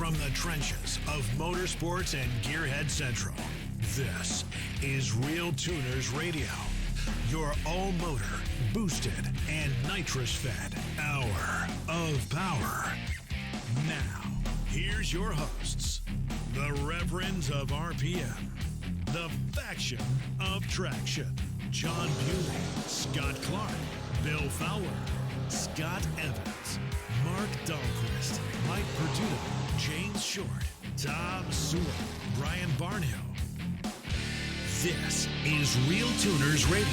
From the trenches of motorsports and Gearhead Central, this is RealTuners Radio, your all-motor, boosted, and nitrous-fed hour of power. Now, here's your hosts, the Reverends of RPM, the Faction of Traction, John Bewley, Scott Clark, Bill Fowler, Scott Evans, Mark Dahlquist, Mike Perduto, James Short, Tom Sewell, Brian Barnhill. This is RealTuners Radio.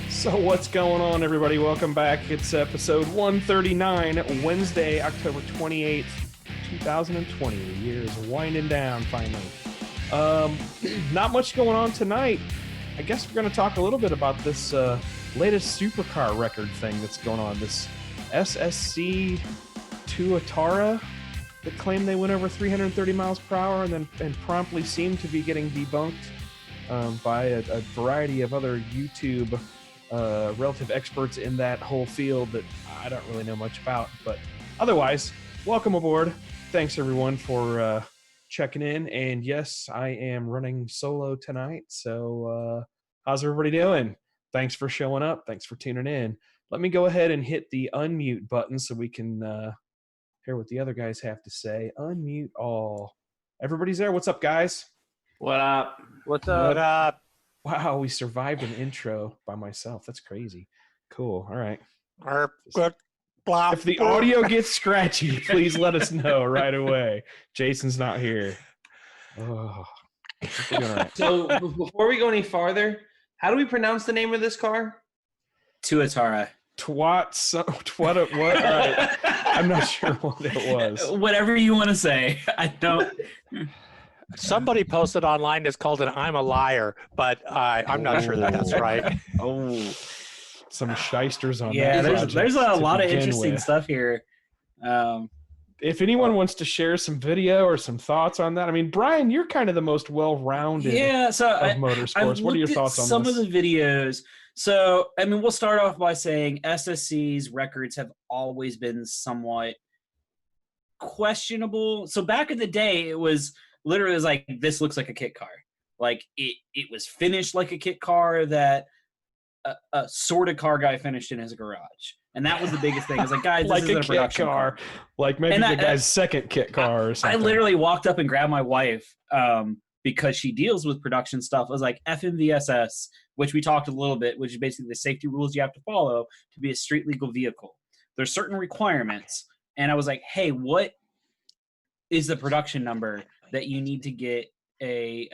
So what's going on, everybody? Welcome back. It's episode 139, Wednesday, October 28th, 2020. The year is winding down finally. Not much going on tonight. I guess we're going to talk a little bit about this latest supercar record thing that's going on. This SSC Tuatara that claimed they went over 330 miles per hour and promptly seemed to be getting debunked by a variety of other YouTube relative experts in that whole field that I don't really know much about. But otherwise, welcome aboard. Thanks everyone for checking in. And yes, I am running solo tonight. So how's everybody doing? Thanks for showing up. Thanks for tuning in. Let me go ahead and hit the unmute button so we can hear what the other guys have to say. Unmute all. Everybody's there. What's up, guys? What up? What's up? What up? Wow, we survived an intro by myself. That's crazy. Cool. All right. If the audio gets scratchy, please let us know right away. Jason's not here. Oh, all right. So before we go any farther, how do we pronounce the name of this car? Tuatara. What? All right. I'm not sure what it was. Whatever you want to say. I don't. Somebody posted online that's called an I'm a liar, but I'm not sure that that's right. Oh, some shysters on yeah. that. There's a lot of interesting with. stuff here. If anyone wants to share some video or some thoughts on that, I mean, Brian, you're kind of the most well-rounded of motorsports. What are your thoughts on some this? of the videos? So, I mean, we'll start off by saying SSC's records have always been somewhat questionable. So back in the day, it was literally like, this looks like a kit car. Like it was finished like a kit car that a sorted car guy finished in his garage. And that was the biggest thing. It's like, guys, this like isn't a a production car. Like maybe the guy's second kit car or something. I literally walked up and grabbed my wife because she deals with production stuff. I was like, FMVSS, which we talked a little bit, which is basically the safety rules you have to follow to be a street legal vehicle. There's certain requirements. And I was like, hey, what is the production number that you need to get a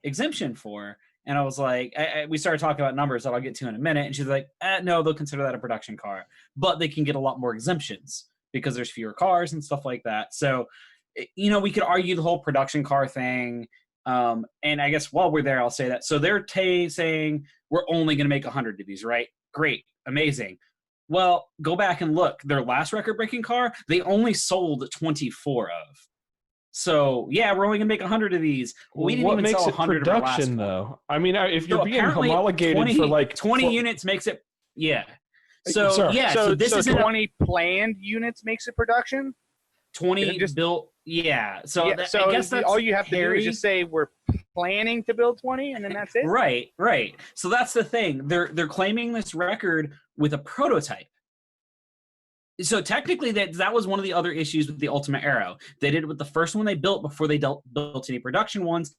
exemption for? And I was like, we started talking about numbers that I'll get to in a minute. And she's like, no, they'll consider that a production car. But they can get a lot more exemptions because there's fewer cars and stuff like that. So, you know, we could argue the whole production car thing. And I guess while we're there, I'll say that. So they're saying we're only going to make 100 of these, right? Great. Amazing. Well, go back and look. Their last record-breaking car, they only sold 24 of. So, yeah, we're only going to make 100 of these. We didn't even sell 100 of our last one. Though? I mean, if you're being homologated 20, for like 20 units makes it, yeah. So, yeah, so this is 20 planned units makes it production? 20 built, yeah. So, yeah, I guess that's all you have to hairy. do is just say we're planning to build 20, and then that's it? Right. So that's the thing. They're claiming this record with a prototype. So technically, that was one of the other issues with the Ultima Aero. They did it with the first one they built before they built any production ones,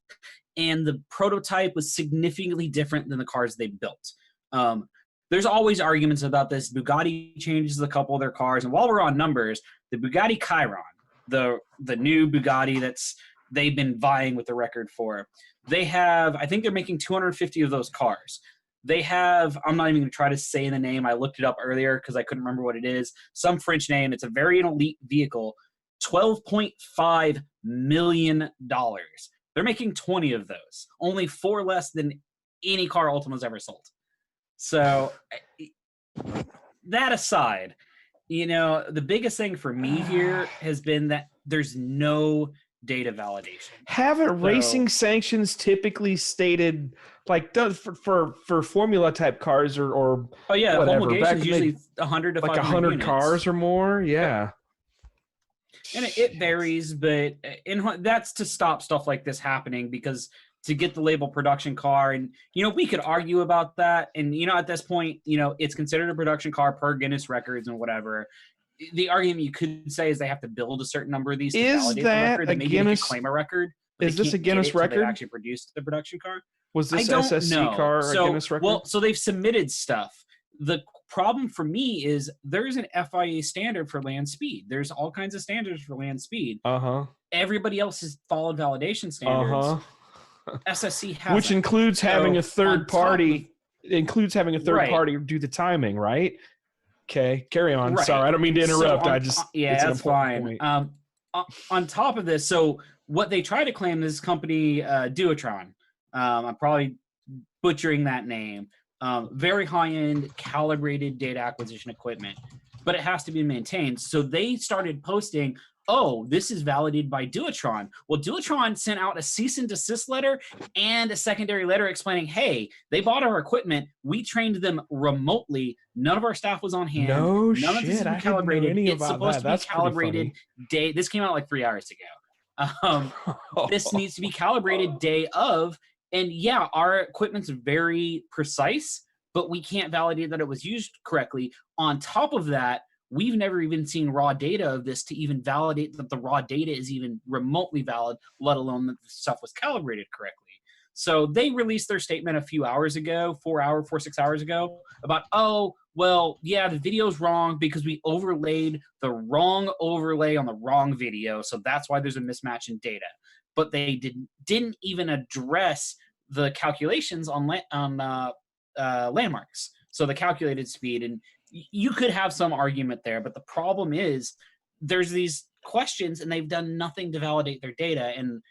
and the prototype was significantly different than the cars they built. There's always arguments about this. Bugatti changes a couple of their cars, and while we're on numbers, the Bugatti Chiron, the new Bugatti they've been vying with the record for, they have, I think they're making 250 of those cars. They have, I'm not even going to try to say the name. I looked it up earlier because I couldn't remember what it is. Some French name. It's a very elite vehicle. $12.5 million. They're making 20 of those. Only 4 less than any car Ultima's ever sold. So that aside, you know, the biggest thing for me here has been that there's no data validation. Haven't racing sanctions typically stated, like, does for Formula type cars or oh yeah, whatever, homologation is usually 100 to like 500 100 cars or more? Yeah. And it varies, but that's to stop stuff like this happening, because to get the label production car, and we could argue about that, and at this point, it's considered a production car per Guinness records and whatever. The argument you could say is they have to build a certain number of these to validate the record. That maybe they could claim a record. Is this a Guinness record? They actually produced the production car. Was this SSC car a Guinness record? Well, so they've submitted stuff. The problem for me is there's an FIA standard for land speed. There's all kinds of standards for land speed. Everybody else has followed validation standards. SSC has, which includes having a third party. Includes having a third party do the timing, right? Okay, carry on. Right. Sorry, I don't mean to interrupt. That's fine. On top of this, so what they try to claim, this company Duotron, I'm probably butchering that name. Very high-end calibrated data acquisition equipment, but it has to be maintained. So they started posting, oh, this is validated by Duotron. Well, Duotron sent out a cease and desist letter and a secondary letter explaining, hey, they bought our equipment. We trained them remotely. None of our staff was on hand. None of this is calibrated. It's supposed to be calibrated day. This came out like 3 hours ago. This needs to be calibrated day of. And yeah, our equipment's very precise, but we can't validate that it was used correctly. On top of that, we've never even seen raw data of this to even validate that the raw data is even remotely valid, let alone that the stuff was calibrated correctly. So they released their statement a few hours ago, 6 hours ago, about, oh, well, yeah, the video's wrong because we overlaid the wrong overlay on the wrong video. So that's why there's a mismatch in data. But they didn't even address the calculations on landmarks. So the calculated speed, and you could have some argument there, but the problem is there's these questions and they've done nothing to validate their data. And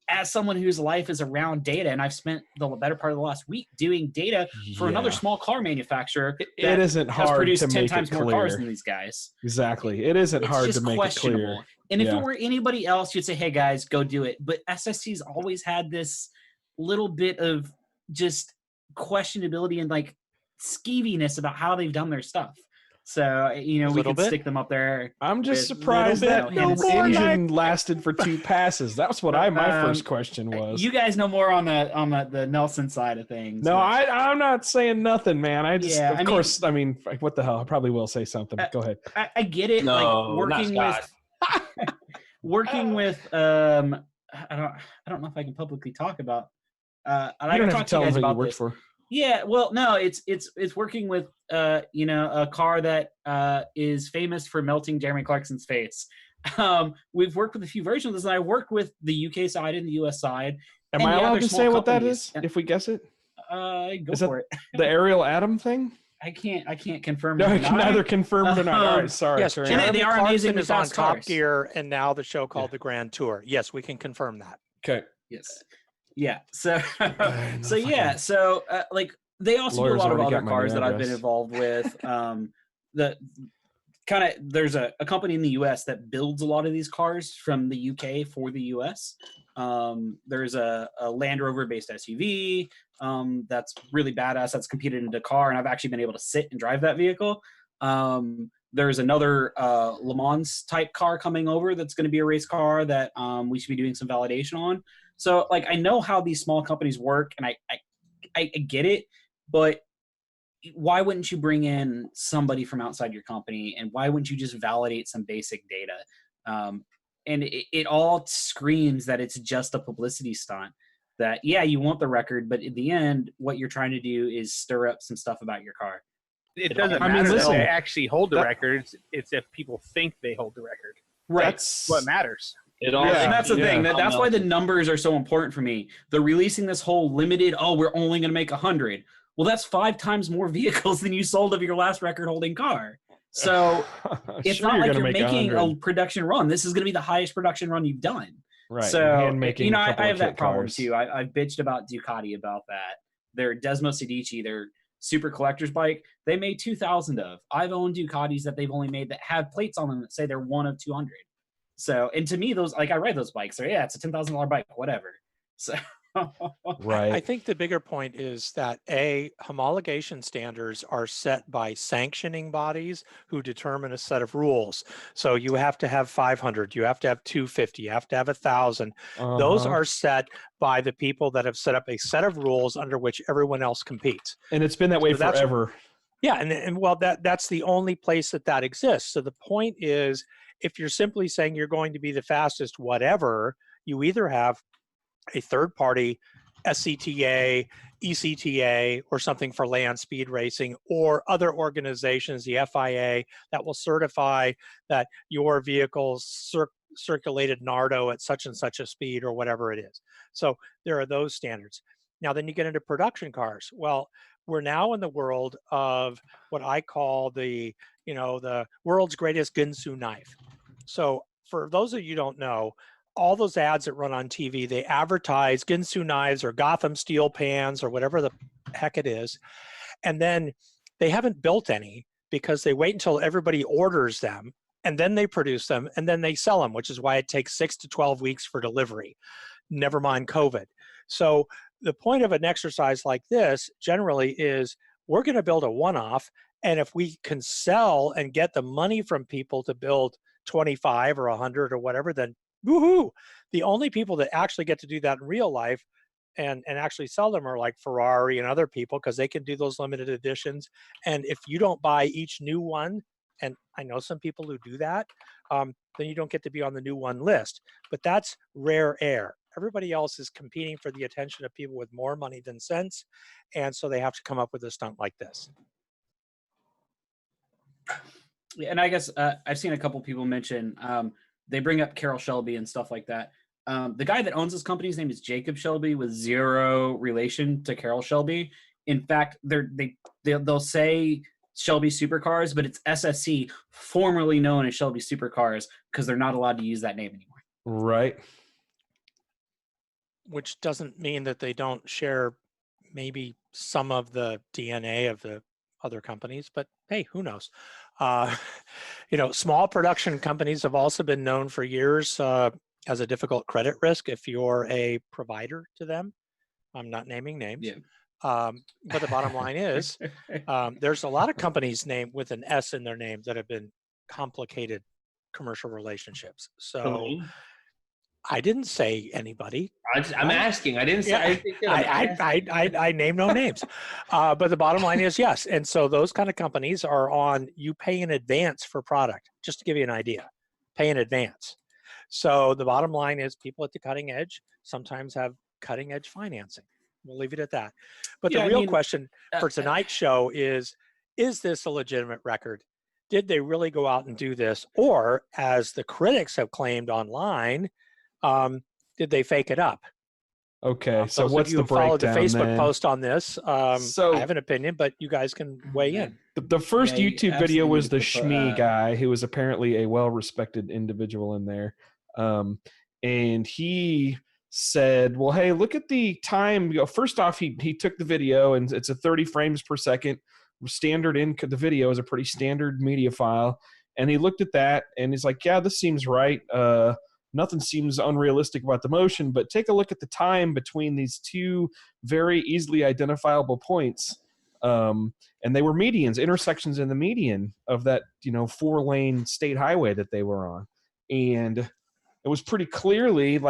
as someone whose life is around data, and I've spent the better part of the last week doing data for another small car manufacturer, it isn't hard to 10 make times it more clear. cars than these guys. Exactly. It isn't hard to make it clear. And if it were anybody else, you'd say, hey guys, go do it. But SSC's always had this little bit of just questionability and like skeeviness about how they've done their stuff. So, we could stick them up there. I'm just surprised that no engine lasted for 2 passes. That's what my first question was. You guys know more on the Nelson side of things. No, I'm not saying nothing, man. I just, of course, what the hell? I probably will say something. Go ahead. I get it. No, like working with I don't know if I can publicly talk about. I don't talk have to tell you guys them who about you work this. for. Yeah, well, no, it's working with a car that is famous for melting Jeremy Clarkson's face. We've worked with a few versions of this, and I worked with the UK side and the US side. Am I allowed to say what that is? If we guess it, go for it. The Ariel Atom thing. I can't confirm. No, I can neither confirm or not. All right, sorry. Yes, they are amazing. Is on Top Gear, and now the show called the Grand Tour. Yes, we can confirm that. Okay. Yes. Yeah. So, like they also do a lot of other cars that I've been involved with. There's a company in the US that builds a lot of these cars from the UK for the US. There's a Land Rover based SUV that's really badass that's competed in Dakar, and I've actually been able to sit and drive that vehicle. There's another Le Mans type car coming over that's going to be a race car that we should be doing some validation on. So, like, I know how these small companies work, and I get it, but why wouldn't you bring in somebody from outside your company, and why wouldn't you just validate some basic data? And it all screams that it's just a publicity stunt. That, yeah, you want the record, but in the end, what you're trying to do is stir up some stuff about your car. It doesn't matter if they actually hold the records. It's if people think they hold the record. Right. That's what matters. And that's the thing. That's why the numbers are so important for me. They're releasing this whole limited, we're only going to make 100. Well, that's 5 times more vehicles than you sold of your last record-holding car. So it's not like you're making a production run. This is going to be the highest production run you've done. Right. So, I have that problem too. I've bitched about Ducati about that. Their Desmo Sedici, their super collector's bike, they made 2,000 of. I've owned Ducatis that they've only made that have plates on them that say they're one of 200. So, and to me, those, like, I ride those bikes. So yeah, it's a $10,000 bike, whatever. So Right. I think the bigger point is that homologation standards are set by sanctioning bodies who determine a set of rules. So you have to have 500, you have to have 250, you have to have 1,000. Those are set by the people that have set up a set of rules under which everyone else competes. And it's been that way forever. Yeah, and well, that's the only place that exists. So the point is, if you're simply saying you're going to be the fastest whatever, you either have a third party SCTA, ECTA, or something for land speed racing, or other organizations, the FIA, that will certify that your vehicles circulated Nardo at such and such a speed or whatever it is. So there are those standards. Now, then you get into production cars. Well, we're now in the world of what I call the world's greatest Ginsu knife. So for those of you who don't know, all those ads that run on TV, they advertise Ginsu knives or Gotham steel pans or whatever the heck it is. And then they haven't built any because they wait until everybody orders them and then they produce them and then they sell them, which is why it takes 6 to 12 weeks for delivery. Never mind COVID. So the point of an exercise like this generally is we're going to build a one-off. And if we can sell and get the money from people to build 25 or 100 or whatever, then woohoo! The only people that actually get to do that in real life and actually sell them are like Ferrari and other people, because they can do those limited editions. And if you don't buy each new one, and I know some people who do that, then you don't get to be on the new one list. But that's rare air. Everybody else is competing for the attention of people with more money than sense. And so they have to come up with a stunt like this. Yeah, and I guess I've seen a couple people mention, they bring up Carroll Shelby and stuff like that. The guy that owns this company's name is Jacob Shelby, with zero relation to Carroll Shelby. In fact, they'll say Shelby Supercars, but it's SSC, formerly known as Shelby Supercars, because they're not allowed to use that name anymore. Right. Which doesn't mean that they don't share maybe some of the DNA of the other companies, but hey, who knows? Small production companies have also been known for years as a difficult credit risk if you're a provider to them. I'm not naming names. Yeah. But the bottom line is there's a lot of companies named with an S in their name that have been complicated commercial relationships. So I didn't say anybody. I'm asking. I didn't say. I name no names. But the bottom line is yes. And so those kind of companies are on, you pay in advance for product, just to give you an idea, pay in advance. So the bottom line is people at the cutting edge sometimes have cutting edge financing. We'll leave it at that. But the real question for tonight's show is this a legitimate record? Did they really go out and do this? Or, as the critics have claimed online, did they fake it up? Okay, so what's the breakdown? Followed the Facebook post on this. So I have an opinion, but you guys can weigh in. The first YouTube video was the Shmee guy, who was apparently a well-respected individual in there, and he said, "Well, hey, look at the time." First off, he took the video, and it's a 30 frames per second standard. The video is a pretty standard media file, and he looked at that, and he's like, "Yeah, this seems right. Nothing seems unrealistic about the motion, but take a look at the time between these two very easily identifiable points." And they were medians, intersections in the median of that, 4-lane state highway that they were on. And it was pretty clearly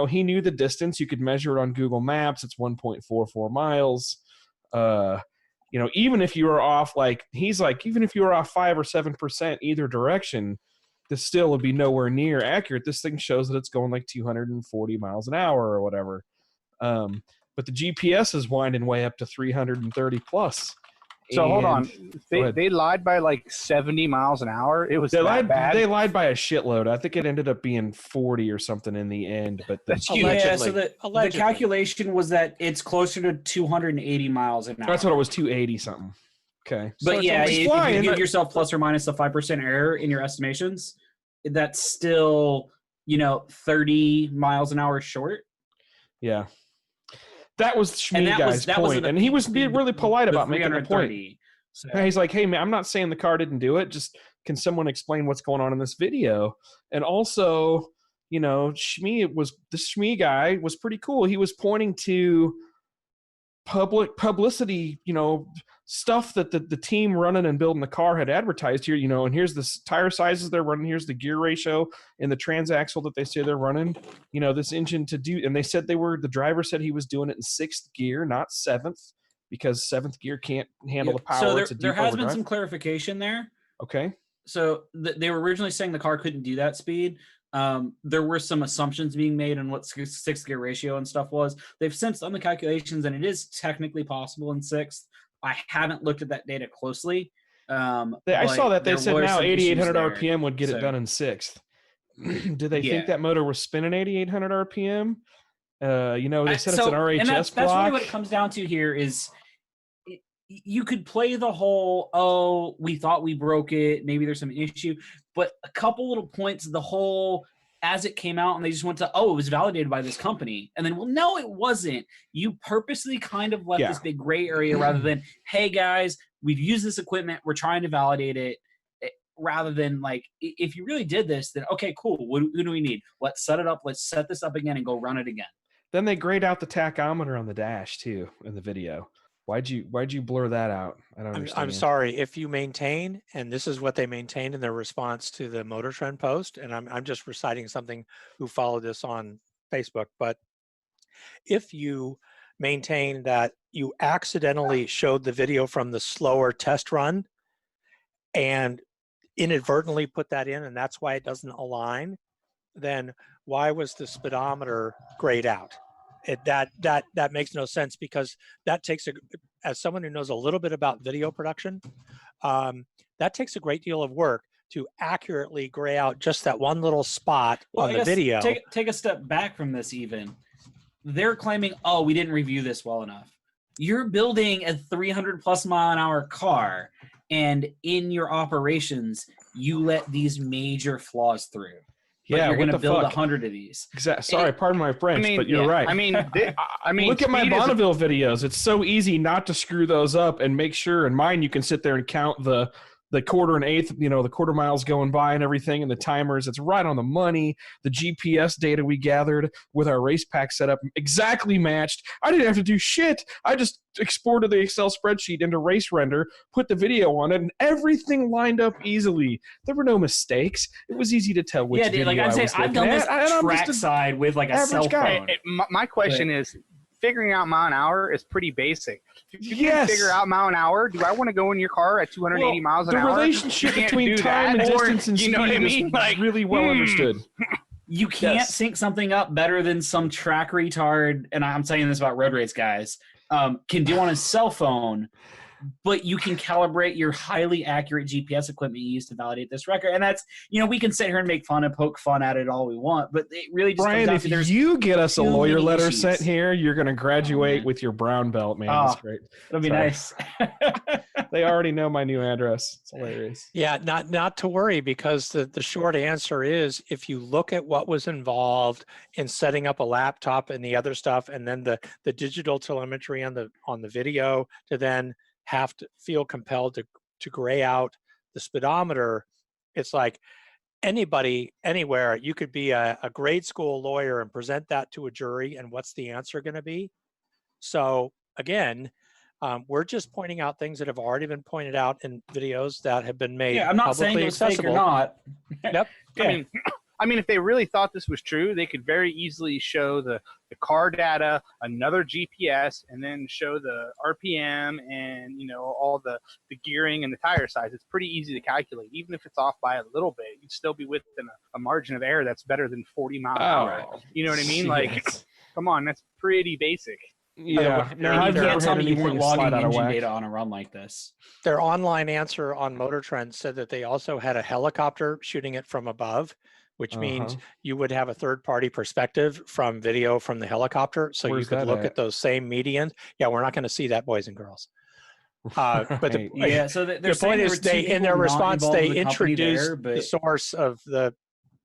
he knew the distance. You could measure it on Google Maps. It's 1.44 miles. Even if you were off, even if you were off 5 or 7% either direction, this still would be nowhere near accurate. This thing shows that it's going like 240 miles an hour or whatever. But the GPS is winding way up to 330 plus. So hold on. They lied by like 70 miles an hour? It was that bad? They lied by a shitload. I think it ended up being 40 or something in the end. But that's yeah, so the calculation was that it's closer to 280 miles an hour. That's what it was, 280 something. Okay. But so if you give yourself plus or minus a 5% error in your estimations, that's still, 30 miles an hour short. Yeah. That was Shmee guy's point. And he was being really polite about making the point. So. He's like, hey, man, I'm not saying the car didn't do it. Just can someone explain what's going on in this video? And also, you know, the Shmee guy was pretty cool. He was pointing to publicity, you know, stuff that the team running and building the car had advertised here, you know, and here's the tire sizes they're running, here's the gear ratio and the transaxle that they say they're running, you know, this engine to do, and they said the driver said he was doing it in 6th gear, not 7th, because 7th gear can't handle the power. So there has been some clarification there. Okay. So they were originally saying the car couldn't do that speed. There were some assumptions being made on what 6th gear ratio and stuff was. They've since done the calculations, and it is technically possible in 6th. I haven't looked at that data closely. I saw that they said now 8,800 RPM would get it done in 6th. Do they think that motor was spinning 8,800 RPM? You know, they said it's an RHS block. That's really what it comes down to here is you could play the whole, oh, we thought we broke it, maybe there's some issue, but a couple little points, the whole, as it came out and they just went to, oh, it was validated by this company. And then, well, no, it wasn't. You purposely kind of left this big gray area rather than, hey, guys, we've used this equipment, we're trying to validate it, rather than like, if you really did this, then, okay, cool, who do we need? Let's set it up, let's set this up again and go run it again. Then they grayed out the tachometer on the dash, too, in the video. Why'd you blur that out? I don't understand. I'm sorry. If you maintain, and this is what they maintained in their response to the Motor Trend post, and I'm just reciting something who followed this on Facebook, but if you maintain that you accidentally showed the video from the slower test run and inadvertently put that in, and that's why it doesn't align, then why was the speedometer grayed out? That makes no sense, because that takes as someone who knows a little bit about video production, that takes a great deal of work to accurately gray out just that one little spot on the video. Take a step back from this even. They're claiming, oh, we didn't review this well enough. You're building a 300 plus mile an hour car, and in your operations, you let these major flaws through. But you're going to build 100 of these. Sorry, pardon my French, but you're right. I mean, look at my Bonneville videos. It's so easy not to screw those up and make sure. In mine, you can sit there and count the quarter and eighth, you know, the quarter miles going by and everything, and the timers. It's right on the money. The GPS data we gathered with our race pack setup exactly matched. I didn't have to do shit. I just exported the Excel spreadsheet into Race Render, put the video on it, and everything lined up easily. There were no mistakes. It was easy to tell which video like I've done this track side with like a cell phone. My question is, figuring out mile an hour is pretty basic. If you can't figure out mile an hour, do I want to go in your car at 280 miles an hour? The relationship between time and distance and speed is like, really well understood. You can't sync something up better than some track retard, and I'm saying this about road race guys, can do on a cell phone, but you can calibrate your highly accurate GPS equipment you use to validate this record. And that's, you know, we can sit here and make fun and poke fun at it all we want, but it really just Brian, comes down if you get us a lawyer letter sent here, you're going to graduate with your brown belt, man. That's great. It'll be nice. They already know my new address. It's hilarious. Yeah, not to worry, because the short answer is, if you look at what was involved in setting up a laptop and the other stuff, and then the digital telemetry on the video, to then have to feel compelled to gray out the speedometer, it's like anybody, anywhere, you could be a grade school lawyer and present that to a jury, and what's the answer going to be? So again, we're just pointing out things that have already been pointed out in videos that have been made I'm not saying it's fake or not. Yep. Yeah. I mean, if they really thought this was true, they could very easily show the car data, another GPS, and then show the RPM and, you know, all the gearing and the tire size. It's pretty easy to calculate. Even if it's off by a little bit, you'd still be within a margin of error that's better than 40 miles an hour. You know what I mean? Like, come on, that's pretty basic. Yeah. No, you can't tell me you weren't logging engine data on a run like this. Their online answer on Motor Trend said that they also had a helicopter shooting it from above, which means you would have a third-party perspective from video from the helicopter, so you could look at those same medians. Yeah, we're not going to see that, boys and girls. But the point is, in their response, they introduced the source of the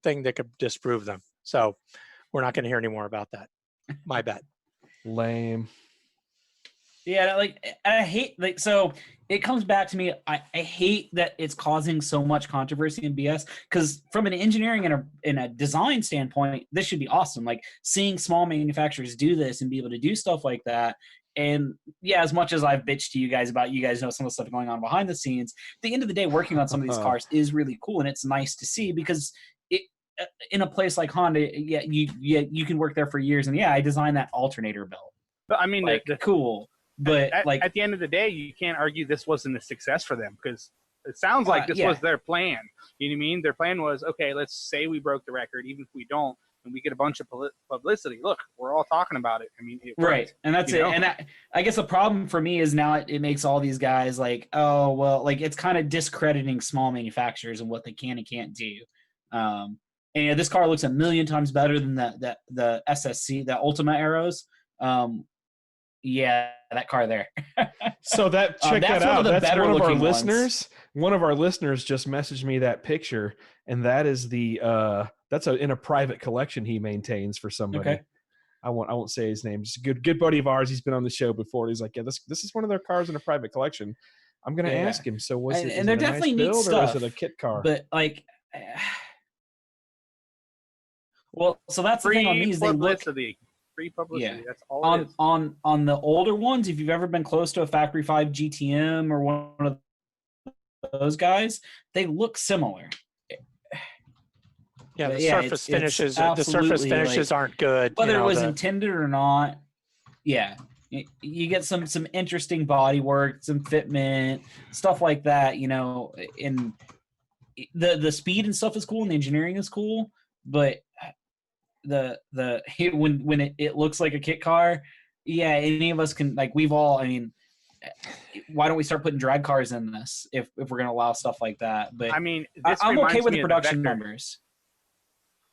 thing that could disprove them. So we're not going to hear any more about that. My bet. Lame. Yeah, like I hate so it comes back to me. I hate that it's causing so much controversy and BS because from an engineering and a design standpoint, this should be awesome. Like seeing small manufacturers do this and be able to do stuff like that. And yeah, as much as I've bitched to you guys about, you guys know some of the stuff going on behind the scenes. At the end of the day, working on some of these cars is really cool, and it's nice to see because it in a place like Honda, you can work there for years. And yeah, I designed that alternator belt. But I mean, Like cool. But at the end of the day, you can't argue this wasn't a success for them because it sounds like this was their plan. You know what I mean? Their plan was, okay, let's say we broke the record, even if we don't, and we get a bunch of publicity. Look, we're all talking about it. I mean, right, and that's it. Know? And I guess the problem for me is now it makes all these guys like, oh well, like it's kind of discrediting small manufacturers and what they can and can't do. And this car looks a million times better than the SSC, the Ultima Arrows. Yeah, that car there. So check that out. That's one of our listeners. One of our listeners just messaged me that picture, and that is that's in a private collection he maintains for somebody. Okay. I won't say his name. Just a good buddy of ours. He's been on the show before. He's like, yeah, this is one of their cars in a private collection. I'm gonna ask him. So was it? And they're definitely neat stuff. Or is it a kit car? But like, well, so that's the thing on these. They look. Free publicity. Yeah. That's all it is. On the older ones, if you've ever been close to a Factory 5 GTM or one of those guys, they look similar. Yeah, the surface finishes. The surface finishes aren't good. Whether it was intended or not. Yeah, you get some interesting body work, some fitment, stuff like that. You know, and the speed and stuff is cool, and the engineering is cool, but when it looks like a kit car, yeah, any of us can, like, we've all, I mean, why don't we start putting drag cars in this if we're going to allow stuff like that? But I mean, I'm okay with the production numbers.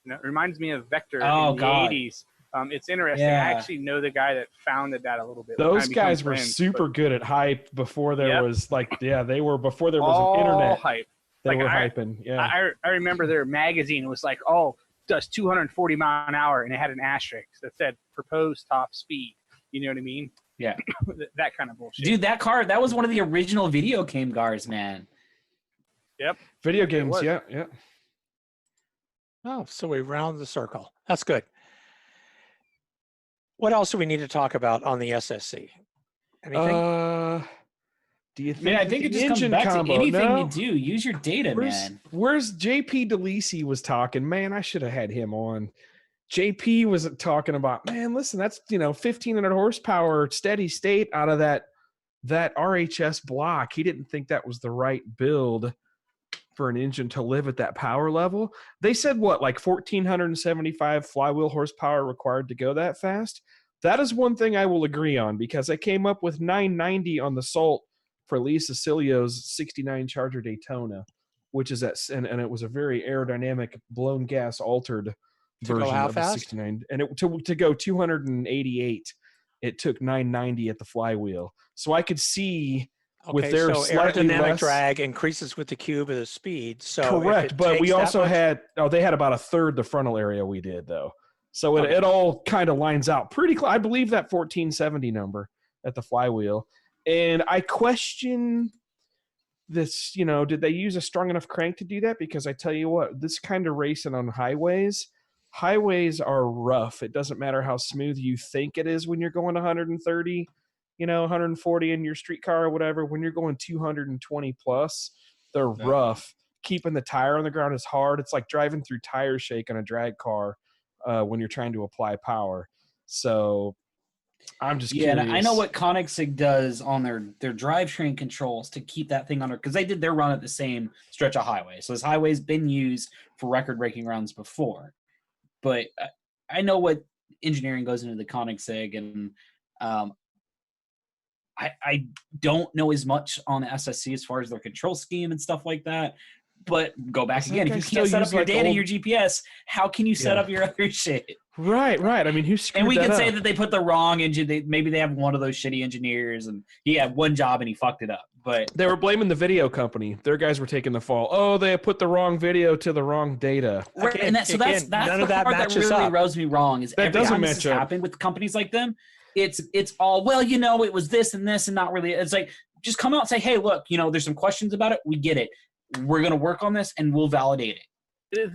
It reminds me of Vector in the 80s. It's interesting. Yeah. I actually know the guy that founded that a little bit. Those guys were super good at hype before there was they were before there was an internet. Hype. They were hyping. Yeah. I remember their magazine was like, does 240 mile an hour, and it had an asterisk that said proposed top speed. You know what I mean? Yeah. That kind of bullshit. Dude, that car, that was one of the original video game cars, man. Yep. Video games, yeah. Oh, so we round the circle. That's good. What else do we need to talk about on the SSC? Anything? Do you think? Man, I think it just comes back to anything you do. Use your data, man. Where's JP DeLisi was talking? Man, I should have had him on. JP was talking about, man, listen, that's 1,500 horsepower steady state out of that RHS block. He didn't think that was the right build for an engine to live at that power level. They said what, like 1,475 flywheel horsepower required to go that fast? That is one thing I will agree on, because I came up with 990 on the Salt for Lee Cecilio's 69 Charger Daytona, which is and it was a very aerodynamic blown gas altered version of the 69. And to go 288, it took 990 at the flywheel. So I could see with their aerodynamic drag increases with the cube of the speed. So correct, but we also they had about a third the frontal area we did though. So it all kind of lines out pretty close. I believe that 1470 number at the flywheel. And I question this, did they use a strong enough crank to do that? Because I tell you what, this kind of racing on highways are rough. It doesn't matter how smooth you think it is when you're going 130, 140 in your street car or whatever. When you're going 220 plus, they're rough. Keeping the tire on the ground is hard. It's like driving through tire shake on a drag car when you're trying to apply power. So I'm just curious. Yeah, and I know what Koenigsegg does on their drivetrain controls to keep that thing under, because they did their run at the same stretch of highway. So this highway's been used for record-breaking runs before. But I know what engineering goes into the Koenigsegg, and I don't know as much on the SSC as far as their control scheme and stuff like that. But go back again. If you can't set up your data, your GPS, how can you set up your other shit? Right. I mean, who screwed that up? And we can say that they put the wrong engine. Maybe they have one of those shitty engineers, and he had one job and he fucked it up. But They were blaming the video company. Their guys were taking the fall. Oh, they put the wrong video to the wrong data. right, and that's none the of that part that matches really up. rubs me wrong. Is That every doesn't time this match has up. happened with companies like them, it's all, well, it was this and this and not really. It's like, just come out and say, hey, look, there's some questions about it. We get it. We're going to work on this and we'll validate it.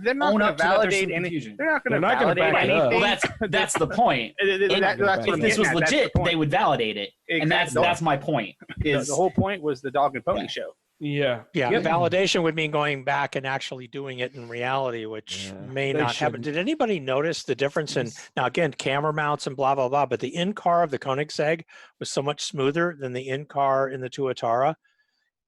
They're not Own going up to to that there's validate some any. confusion. They're not going to They're not gonna validate back it up. anything. Well, that's the point. That's what If I'm this was getting at. legit, they would validate it. And Exactly. that's my point. Is The whole point was the dog and pony show. Yeah. Yeah, Yep. validation would mean going back and actually doing it in reality, which may they not happen. shouldn't. Did anybody notice the difference in, now again, camera mounts and blah, blah, blah, but the in-car of the Koenigsegg was so much smoother than the in-car in the Tuatara.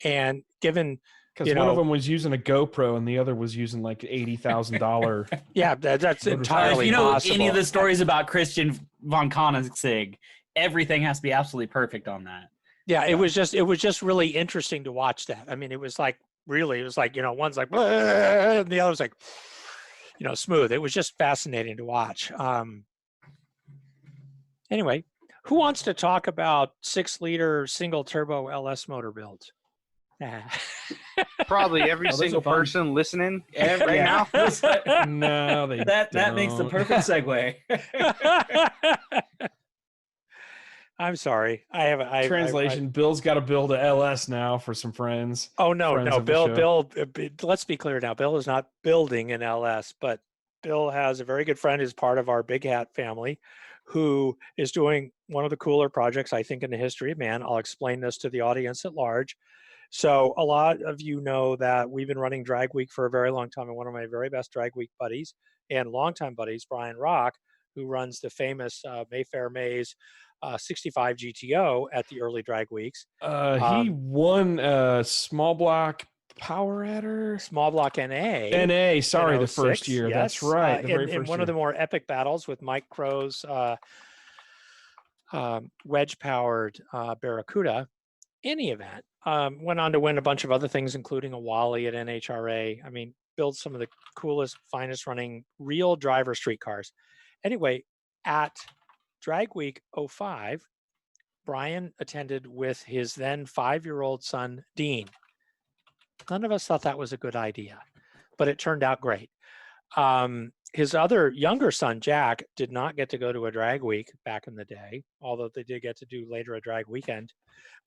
And given, Because one of them was using a GoPro and the other was using like $80,000. yeah, that's If entirely if you know possible. any of the stories about Christian von Koenigsegg, everything has to be absolutely perfect on that. Yeah, it was just really interesting to watch that. I mean, it was like, one's like, and the other's like, smooth. It was just fascinating to watch. Anyway, who wants to talk about 6-liter single turbo LS motor builds? Probably every Oh, those single are fun. person listening Right right now. No, they that makes the don't. perfect segue. I'm sorry. Translation: Bill's got to build a LS now for some friends. Oh no, Friends no, of the show. Bill. Let's be clear now. Bill is not building an LS, but Bill has a very good friend who's part of our Big Hat family, who is doing one of the cooler projects I think in the history of man. I'll explain this to the audience at large. So a lot of you know that we've been running Drag Week for a very long time, and one of my very best Drag Week buddies and longtime buddies, Brian Rock, who runs the famous Mayfair Maze 65 GTO at the early Drag Weeks. He won small block power adder. Small block NA. NA, sorry, the 06, first year. yes. That's right. The very in first one year. of the more epic battles with Mike Crow's wedge-powered Barracuda. Any event, went on to win a bunch of other things, including a Wally at NHRA. I mean, built some of the coolest, finest running real driver streetcars. Anyway, at Drag Week 05, Brian attended with his then 5-year-old son, Dean. None of us thought that was a good idea, but it turned out great. His other younger son, Jack, did not get to go to a drag week back in the day, although they did get to do later a drag weekend.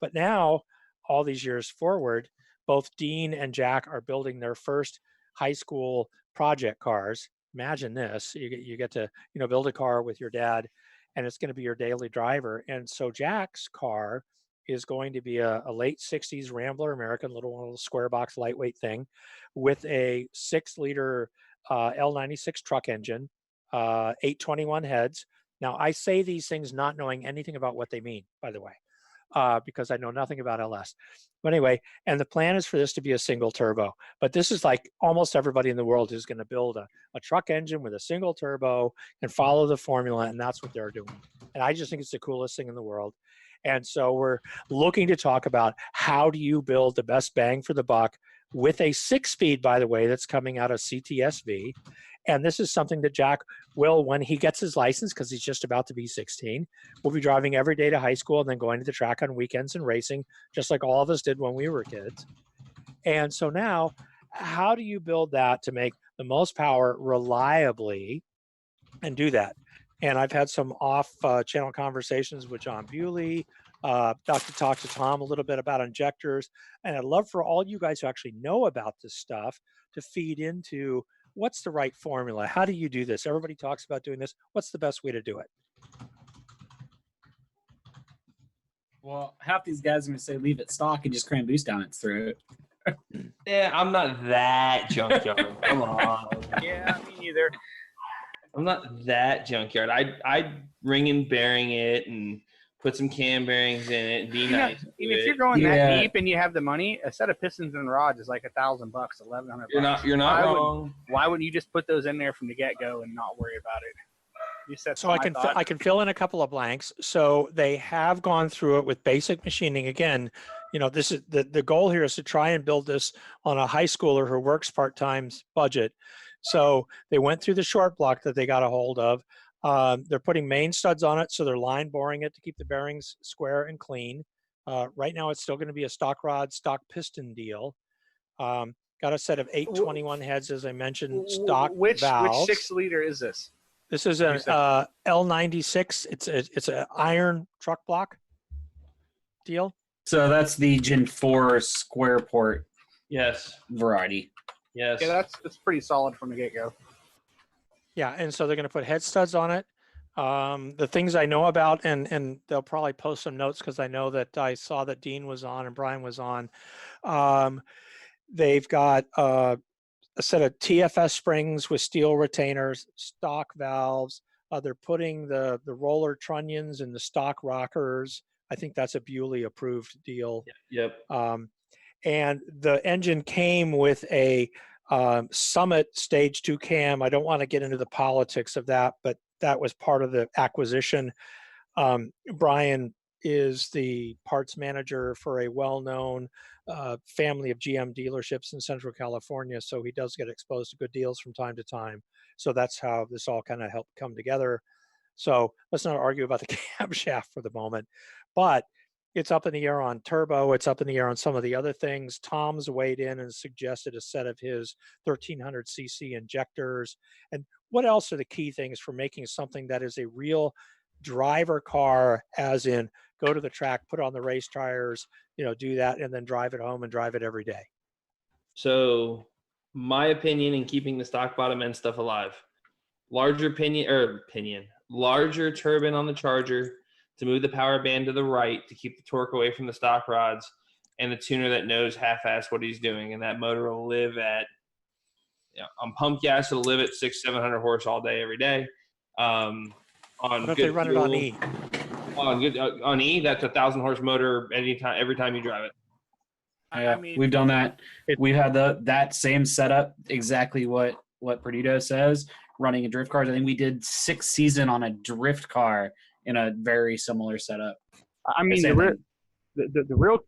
But now, all these years forward, both Dean and Jack are building their first high school project cars. Imagine this, you get to build a car with your dad, and it's going to be your daily driver. And so Jack's car is going to be a late 60s Rambler American, little square box lightweight thing with a 6-liter L96 truck engine, 821 heads. Now, I say these things not knowing anything about what they mean, by the way, because I know nothing about LS. But anyway, and the plan is for this to be a single turbo. But this is like almost everybody in the world is going to build a truck engine with a single turbo and follow the formula, and that's what they're doing. And I just think it's the coolest thing in the world. And so we're looking to talk about how do you build the best bang for the buck with a 6-speed, by the way, that's coming out of CTSV. And this is something that Jack will, when he gets his license, because he's just about to be 16, will be driving every day to high school and then going to the track on weekends and racing, just like all of us did when we were kids. And so now, how do you build that to make the most power reliably and do that? And I've had some off-channel conversations with John Bewley, got to talk to Tom a little bit about injectors. And I'd love for all you guys who actually know about this stuff to feed into what's the right formula? How do you do this? Everybody talks about doing this. What's the best way to do it? Well, half these guys are going to say leave it stock and just cram boost down its throat. Yeah, I'm not that junkyard. Come on. Yeah, me neither. I'm not that junkyard. I'd ring and bearing it and put some cam bearings in it and be nice. Even if you're going that deep and you have the money, a set of pistons and rods is like $1,000, $1,100. You're not wrong. Why wouldn't you just put those in there from the get-go and not worry about it? So I can fill in a couple of blanks. So they have gone through it with basic machining. Again, this is the goal here is to try and build this on a high schooler who works part-time budget. So they went through the short block that they got a hold of. They're putting main studs on it, so they're line boring it to keep the bearings square and clean. Right now, it's still going to be a stock rod, stock piston deal. Got a set of 821 heads, as I mentioned, stock Which valves. 6-liter is this? This is an L96. It's an iron truck block deal. So that's the Gen 4 square port Yes. variety. Yes. Yeah, that's pretty solid from the get-go. Yeah, and so they're going to put head studs on it. The things I know about, and they'll probably post some notes because I know that I saw that Dean was on and Brian was on. They've got a set of TFS springs with steel retainers, stock valves. They're putting the roller trunnions in the stock rockers. I think that's a Bewley approved deal. Yep. And the engine came with a Summit Stage 2 cam. I don't want to get into the politics of that, but that was part of the acquisition. Brian is the parts manager for a well-known family of GM dealerships in Central California, so he does get exposed to good deals from time to time. So that's how this all kind of helped come together. So let's not argue about the camshaft for the moment, but it's up in the air on turbo. It's up in the air on some of the other things. Tom's weighed in and suggested a set of his 1300cc injectors. And what else are the key things for making something that is a real driver car, as in go to the track, put on the race tires, do that, and then drive it home and drive it every day? So my opinion in keeping the stock bottom end stuff alive, larger turbine on the Charger to move the power band to the right to keep the torque away from the stock rods, and a tuner that knows half-ass what he's doing. And that motor will live at, on pump gas, it'll live at 600-700 horse all day, every day. On What if good they run fuel, it on E? On E, that's a 1,000 horse motor every time you drive it. Yeah, I mean, we've done that. We've had that same setup, exactly what Perdido says, running a drift car. I think we did 6 season on a drift car in a very similar setup. I mean, the real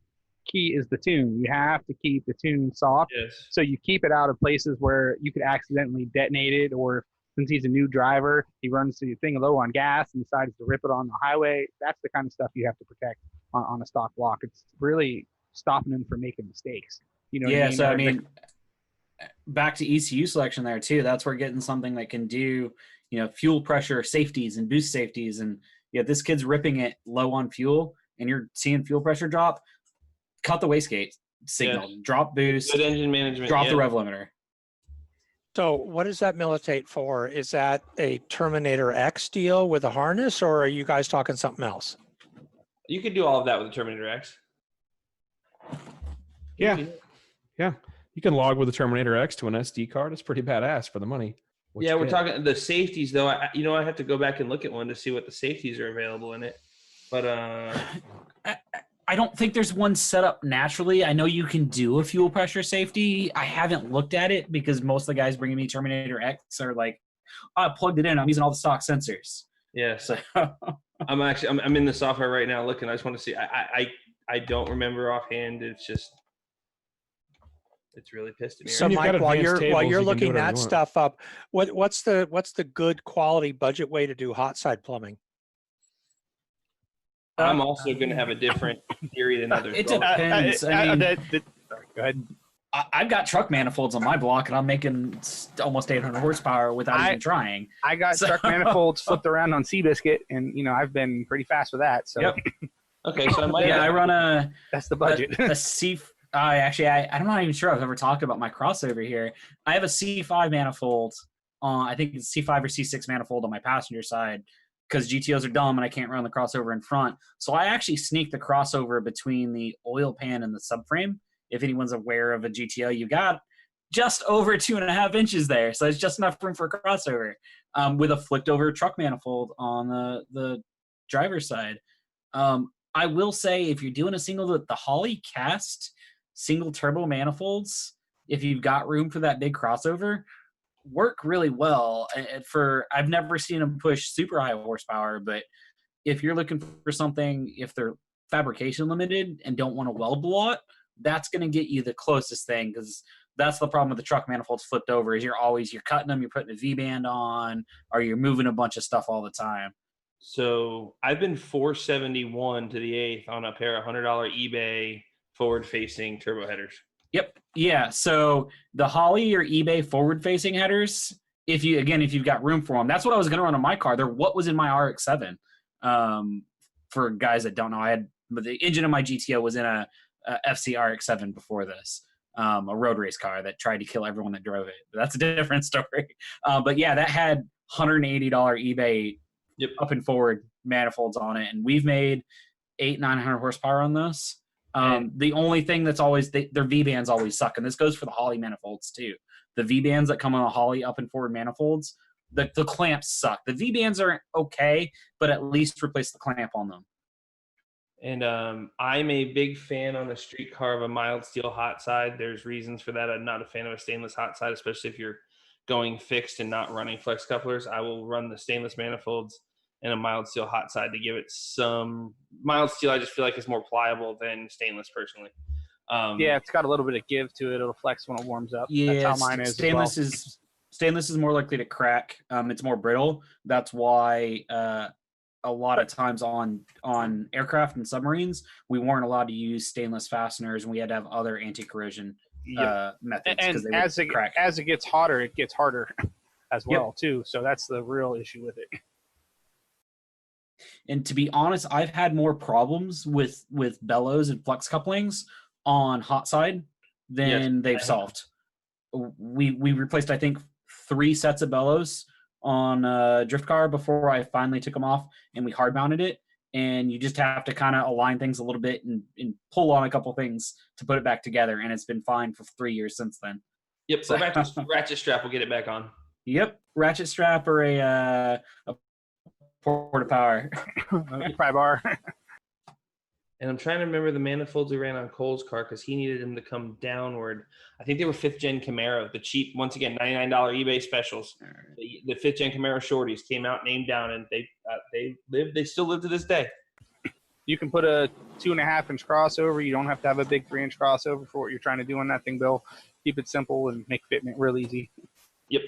key is the tune. You have to keep the tune soft. Yes. So you keep it out of places where you could accidentally detonate it, or since he's a new driver, he runs the thing low on gas and decides to rip it on the highway. That's the kind of stuff you have to protect on a stock block. It's really stopping him from making mistakes. Yeah, so I mean, back to ECU selection there too. That's where getting something that can do, fuel pressure safeties and boost safeties. And this kid's ripping it low on fuel and you're seeing fuel pressure drop, cut the wastegate signal, drop boost, good engine management, drop the rev limiter. So what does that militate for? Is that a Terminator X deal with a harness, or are you guys talking something else? You could do all of that with the Terminator X. Yeah. You can log with the Terminator X to an SD card. It's pretty badass for the money. We're talking the safeties though. I have to go back and look at one to see what the safeties are available in it. But I don't think there's one set up naturally. I know you can do a fuel pressure safety. I haven't looked at it because most of the guys bringing me Terminator X are like, I plugged it in. I'm using all the stock sensors. Yeah. So I'm in the software right now looking. I just want to see. I don't remember offhand. It's really pissed me. So Mike, while you're looking that stuff up, what's the good quality budget way to do hot side plumbing? I'm also going to have a different theory than others. It depends. Sorry, go ahead. I've got truck manifolds on my block, and I'm making almost 800 horsepower without even trying. I got truck manifolds flipped around on Seabiscuit, and I've been pretty fast with that. So. Yep. Okay, so I run a. That's the budget. A C. I'm not even sure I've ever talked about my crossover here. I have a C5 manifold. I think it's C5 or C6 manifold on my passenger side, because GTOs are dumb and I can't run the crossover in front. So I actually sneak the crossover between the oil pan and the subframe. If anyone's aware of a GTO, you got just over 2.5 inches there. So it's just enough room for a crossover with a flipped over truck manifold on the driver's side. I will say, if you're doing the Holley cast single turbo manifolds, if you've got room for that big crossover, work really well. I've never seen them push super high horsepower, but if you're looking for something, if they're fabrication limited and don't want to weld a lot, that's going to get you the closest thing, because that's the problem with the truck manifolds flipped over, is you're cutting them, you're putting a V-band on, or you're moving a bunch of stuff all the time. So I've been 471 to the eighth on a pair of $100 eBay forward-facing turbo headers. Yep. Yeah. So the Holley or eBay forward-facing headers, if you've got room for them, that's what I was going to run on my car. They're what was in my RX-7. For guys that don't know, but the engine of my GTO was in a FC RX-7 before this, a road race car that tried to kill everyone that drove it. But that's a different story. But yeah, that had $180 eBay up and forward manifolds on it, and we've made 900 horsepower on this. The only thing that's always their V bands always suck, and this goes for the Holley manifolds too. The V bands that come on the Holley up and forward manifolds, the clamps suck. The V bands are okay, but at least replace the clamp on them. And I'm a big fan on a street car of a mild steel hot side. There's reasons for that. I'm not a fan of a stainless hot side, especially if you're going fixed and not running flex couplers. I will run the stainless manifolds and a mild steel hot side to give it some mild steel. I just feel like it's more pliable than stainless personally. Yeah, it's got a little bit of give to it. It'll flex when it warms up. Yeah, that's how mine is. Stainless is more likely to crack. It's more brittle. That's why a lot of times on aircraft and submarines, we weren't allowed to use stainless fasteners, and we had to have other anti-corrosion methods. And as it gets hotter, it gets harder as well too. So that's the real issue with it. And to be honest, I've had more problems with bellows and flex couplings on hot side than they've solved. We replaced, I think, 3 sets of bellows on a drift car before I finally took them off, and we hard mounted it. And you just have to kind of align things a little bit and pull on a couple things to put it back together. And it's been fine for 3 years since then. Yep. So ratchet strap will get it back on. Yep. Ratchet strap or a porta power. Pry bar. And I'm trying to remember the manifolds we ran on Cole's car because he needed them to come downward. I think they were 5th gen Camaro, the cheap, once again, $99 eBay specials. The 5th gen Camaro shorties came out, named down, and they still live to this day. You can put a 2.5-inch crossover. You don't have to have a big 3-inch crossover for what you're trying to do on that thing, Bill. Keep it simple and make fitment real easy. Yep.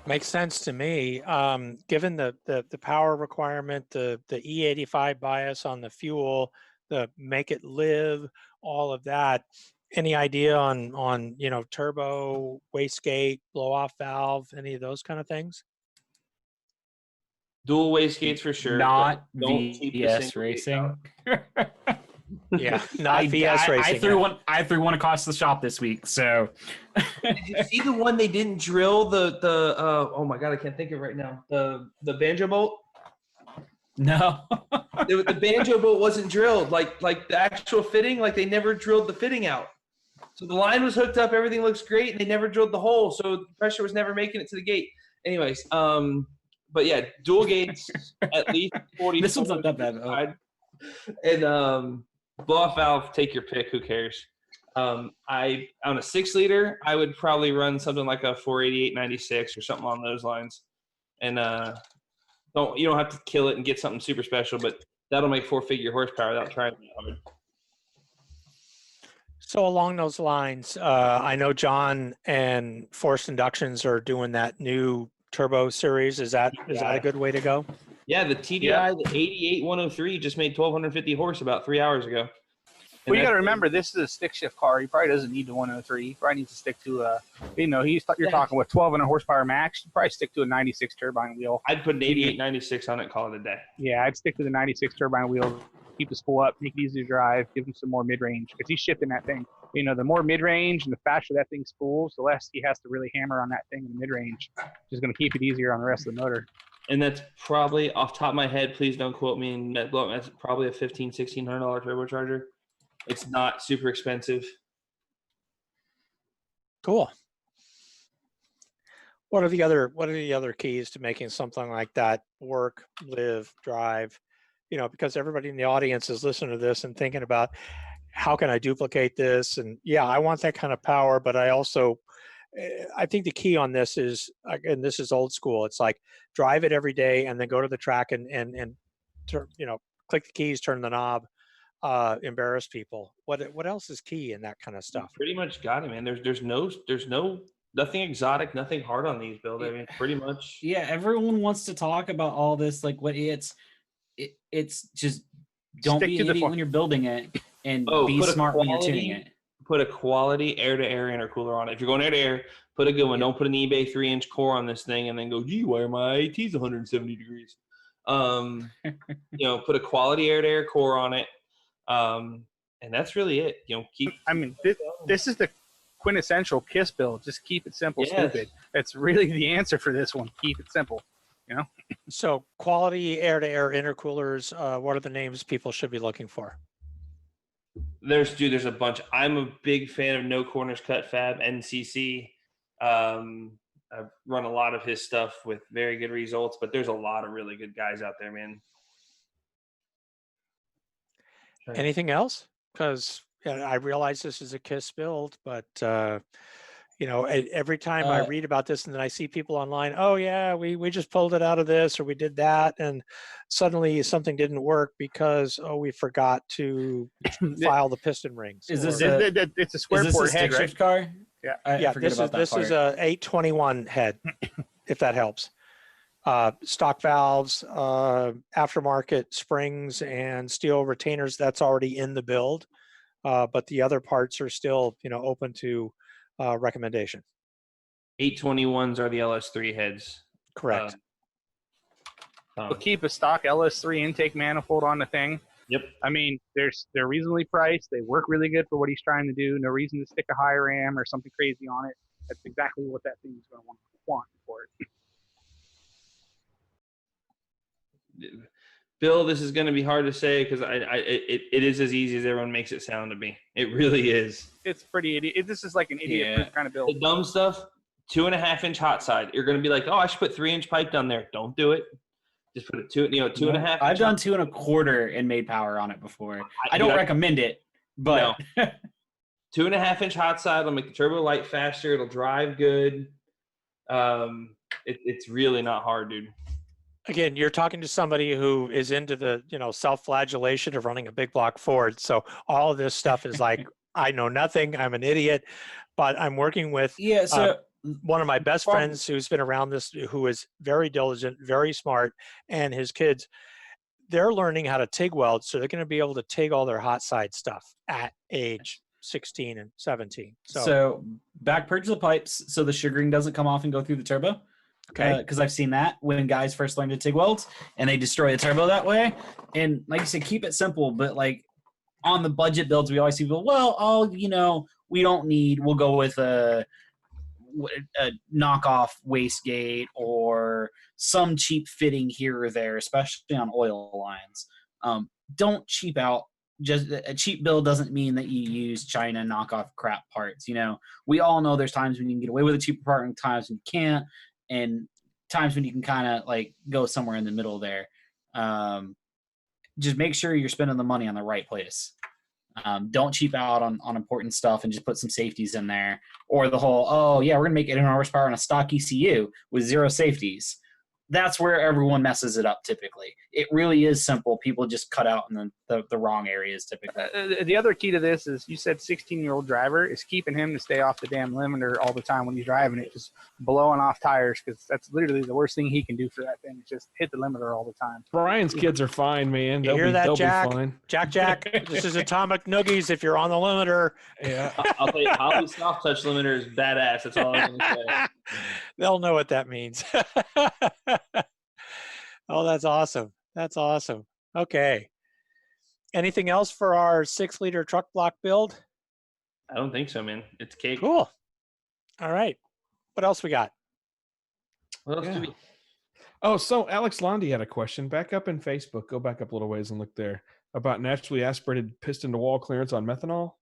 Makes sense to me. Given the power requirement, the E85 bias on the fuel, the make it live, all of that. Any idea on turbo, wastegate, blow off valve, any of those kind of things? Dual wastegates for sure. Not VS racing. Yeah, not VS racing. I threw one across the shop this week. So, did you see the one they didn't drill the oh my god, I can't think of it right now. The banjo bolt. No, the banjo bolt wasn't drilled. Like the actual fitting, like they never drilled the fitting out. So the line was hooked up, everything looks great, and they never drilled the hole, so the pressure was never making it to the gate. Anyways, but yeah, dual gates at least 40. This one's not that bad. And blow off valve, take your pick. Who cares? On a 6-liter, I would probably run something like a 488/96 or something on those lines. And you don't have to kill it and get something super special, but that'll make 4-figure horsepower without trying that hard. So along those lines, I know John and Forced Inductions are doing that new turbo series. Is that a good way to go? Yeah, the TDI, the 88-103 just made 1,250 horse about 3 hours ago. Well, you got to remember, this is a stick shift car. He probably doesn't need the 103. He probably needs to stick to you're talking with 1,200 horsepower max. You probably stick to a 96 turbine wheel. I'd put an 88-96 on it, call it a day. Yeah, I'd stick to the 96 turbine wheel. Keep the spool up, make it easy to drive, give him some more mid-range because he's shifting that thing. The more mid-range and the faster that thing spools, the less he has to really hammer on that thing in the mid-range, which is going to keep it easier on the rest of the motor. And that's probably, off the top of my head, please don't quote me in net blow, that's probably a $1,500-$1,600 turbocharger. It's not super expensive. Cool. What are the other keys to making something like that work, live, drive? Because everybody in the audience is listening to this and thinking about how can I duplicate this? And yeah, I want that kind of power, but I think the key on this is, and this is old school, it's like drive it every day and then go to the track and click the keys, turn the knob, embarrass people. What else is key in that kind of stuff? You pretty much got it, man. There's no nothing exotic, nothing hard on these builds. I mean, pretty much. Yeah, everyone wants to talk about all this, like what it's just don't Stick be to an the idiot fun- when you're building it, and be put a smart when you're tuning it. Put a quality air-to-air intercooler on it. If you're going air-to-air, put a good one. Yeah. Don't put an eBay 3-inch core on this thing and then go, gee, why are my IATs 170 degrees? Put a quality air-to-air core on it, and that's really it. I mean, this is the quintessential KISS build. Just keep it simple, Yes. stupid. That's really the answer for this one. Keep it simple. So quality air-to-air intercoolers, what are the names people should be looking for? There's a bunch. I'm a big fan of No Corners Cut Fab, NCC. I've run a lot of his stuff with very good results, but there's a lot of really good guys out there, man. Anything else? Because I realize this is a KISS build, but every time I read about this and then I see people online, oh yeah, we just pulled it out of this or we did that, and suddenly something didn't work because we forgot to file the piston rings. Is this It's a square is this port a head, stick right? shift car? Yeah. I forget about that this part. is a 821 head, if that helps. Stock valves, aftermarket springs, and steel retainers. That's already in the build, but the other parts are still open to recommendation. 821s are the LS3 heads. Correct. We'll keep a stock LS3 intake manifold on the thing. Yep. I mean, they're reasonably priced. They work really good for what he's trying to do. No reason to stick a high RAM or something crazy on it. That's exactly what that thing is going to want for it. Bill, this is going to be hard to say because it is as easy as everyone makes it sound to me. It really is. It's pretty idiot. This is like an idiot-proof kind of build. The dumb stuff, 2.5-inch hot side. You're going to be like, oh, I should put 3-inch pipe down there. Don't do it. Just put it 2.5. I've done 2 1/4 and made power on it before. I don't recommend it, but no. 2.5-inch hot side will make the turbo light faster. It'll drive good. It's really not hard, dude. Again, you're talking to somebody who is into the self-flagellation of running a big block Ford. So all of this stuff is like, I know nothing. I'm an idiot, but I'm working with one of my best friends who's been around this, who is very diligent, very smart, and his kids, they're learning how to TIG weld. So they're going to be able to TIG all their hot side stuff at age 16 and 17. So back purge the pipes so the sugaring doesn't come off and go through the turbo. Okay. Because I've seen that when guys first learn to TIG weld and they destroy the turbo that way. And like you said, keep it simple. But like on the budget builds, we always see people, we don't need, we'll go with a knockoff wastegate or some cheap fitting here or there, especially on oil lines. Don't cheap out. Just a cheap build doesn't mean that you use China knockoff crap parts. We all know there's times when you can get away with a cheaper part and times when you can't, and times when you can kind of like go somewhere in the middle there. Just make sure you're spending the money on the right place. Don't cheap out on important stuff and just put some safeties in there. Or the whole, we're going to make 800 horsepower on a stock ECU with 0 safeties. That's where everyone messes it up typically. It really is simple. People just cut out in the wrong areas typically. The other key to this is you said 16-year-old driver is keeping him to stay off the damn limiter all the time when he's driving it, just blowing off tires, because that's literally the worst thing he can do for that thing. Is just hit the limiter all the time. Brian's kids are fine, man. You hear that, Jack? Be fine. Jack, this is atomic noogies if you're on the limiter. Yeah. I'll tell you, Holly's soft touch limiter is badass. That's all I'm going to say. They'll know what that means. Oh, that's awesome. That's awesome. Okay. Anything else for our 6-liter truck block build? I don't think so, man. It's cake. Cool. All right. What else we got? What else do we? Oh, so Alex Londy had a question. Back up in Facebook. Go back up a little ways and look there. About naturally aspirated piston to wall clearance on methanol.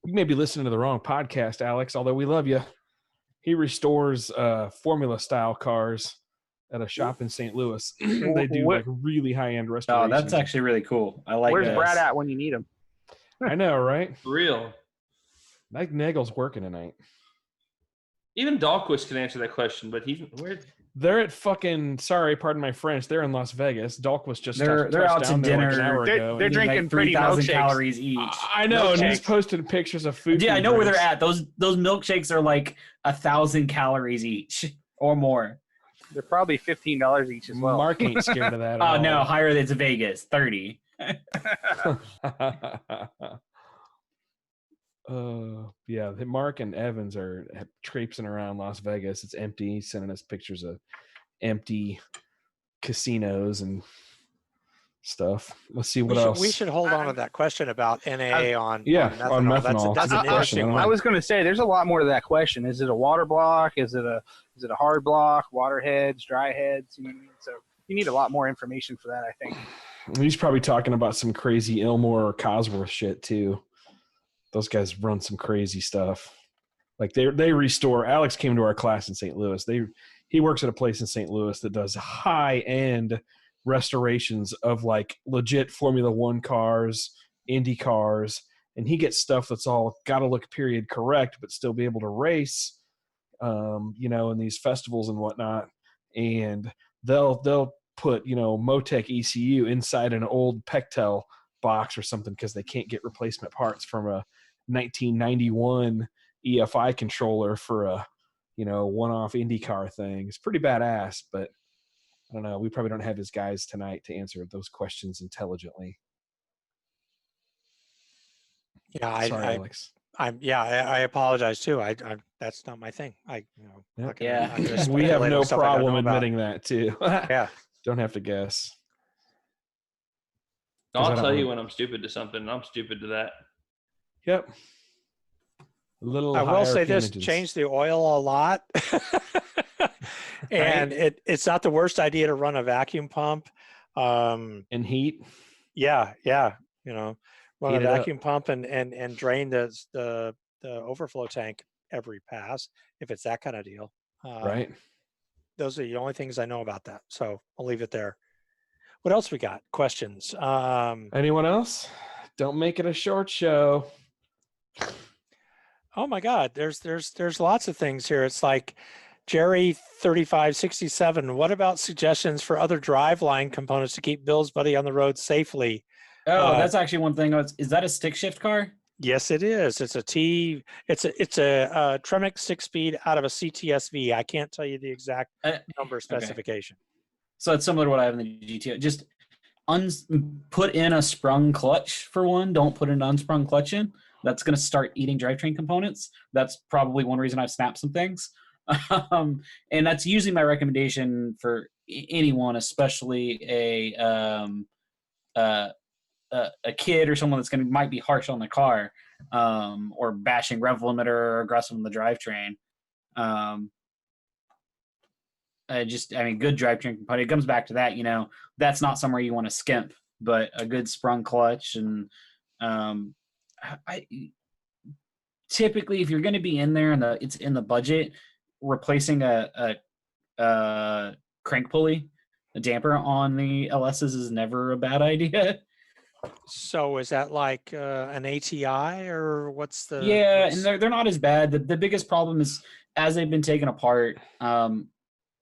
You may be listening to the wrong podcast, Alex, although we love you. He restores Formula-style cars at a shop in St. Louis. They do like really high-end restoration. Oh, that's actually really cool. I like. Where's Brad at when you need him? I know, right? For real. Mike Nagel's working tonight. Even Dahlquist can answer that question, but he's where? They're at fucking. Sorry, pardon my French. They're in Las Vegas. Dalk was just They're touched out to down there like an dinner. hour ago. They're and drinking like pretty 3,000 milkshakes. calories each. I know, and he's milkshakes. posting pictures of food. Yeah, I know where they're at. Those milkshakes are like 1,000 calories each or more. They're probably $15 each as well. Mark ain't scared of that. Oh at no, all. higher than Vegas, 30. Yeah, Mark and Evans are traipsing around Las Vegas. It's empty. He's sending us pictures of empty casinos and stuff. Let's see what else. We should hold on to that question about NA on on methanol. That's an interesting I one. was going to say, there's a lot more to that question. Is it a water block? Is it a hard block? Water heads, dry heads? You know what I mean? So you need a lot more information for that, I think. He's probably talking about some crazy Ilmore or Cosworth shit too. Those guys run some crazy stuff. Like they restore. Alex came to our class in St. Louis. He works at a place in St. Louis that does high end restorations of like legit Formula One cars, Indy cars, and he gets stuff that's all got to look period correct, but still be able to race, in these festivals and whatnot. And they'll put Motec ECU inside an old Pectel box or something because they can't get replacement parts from a 1991 EFI controller for a one-off IndyCar thing. It's pretty badass, but I don't know. We probably don't have his guys tonight to answer those questions intelligently. Yeah, Sorry, Alex. I apologize too. I that's not my thing. Yeah. We have no problem admitting that too. Yeah. Don't have to guess. I'll tell you when I'm stupid to something, and I'm stupid to that. Yep. I will say this: change the oil a lot, and it's not the worst idea to run a vacuum pump. And heat. Yeah. Run Heat a it vacuum pump and drain the overflow tank every pass if it's that kind of deal. Right. Those are the only things I know about that. So I'll leave it there. What else we got? Questions? Anyone else? Don't make it a short show. Oh my God, there's lots of things here. It's like Jerry 3567. What about suggestions for other driveline components to keep Bill's buddy on the road safely? Oh, that's actually one thing. Is that a stick shift car? Yes, it is. It's a Tremec 6-speed out of a CTSV. I can't tell you the exact number specification. Okay. So it's similar to what I have in the GTO. Just put in a sprung clutch for one. Don't put an unsprung clutch in. That's going to start eating drivetrain components. That's probably one reason I've snapped some things. And that's usually my recommendation for anyone, especially a kid or someone that's might be harsh on the car, or bashing rev limiter or aggressive on the drivetrain. Good drivetrain component. It comes back to that, that's not somewhere you want to skimp, but a good sprung clutch. And typically, if you're going to be in there and it's in the budget, replacing a crank pulley, a damper on the LSs is never a bad idea. So is that like an ATI or what's the? Yeah, and they're not as bad. The biggest problem is as they've been taken apart.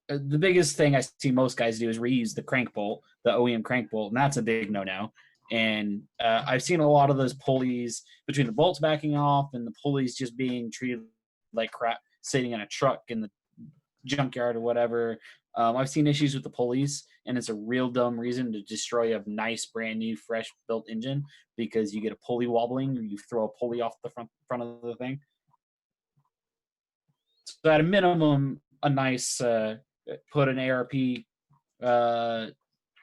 The biggest thing I see most guys do is reuse the crank bolt, the OEM crank bolt, and that's a big no-no. And I've seen a lot of those pulleys between the bolts backing off and the pulleys just being treated like crap, sitting in a truck in the junkyard or whatever. I've seen issues with the pulleys, and it's a real dumb reason to destroy a nice, brand new, fresh built engine because you get a pulley wobbling or you throw a pulley off the front of the thing. So at a minimum, a nice put an ARP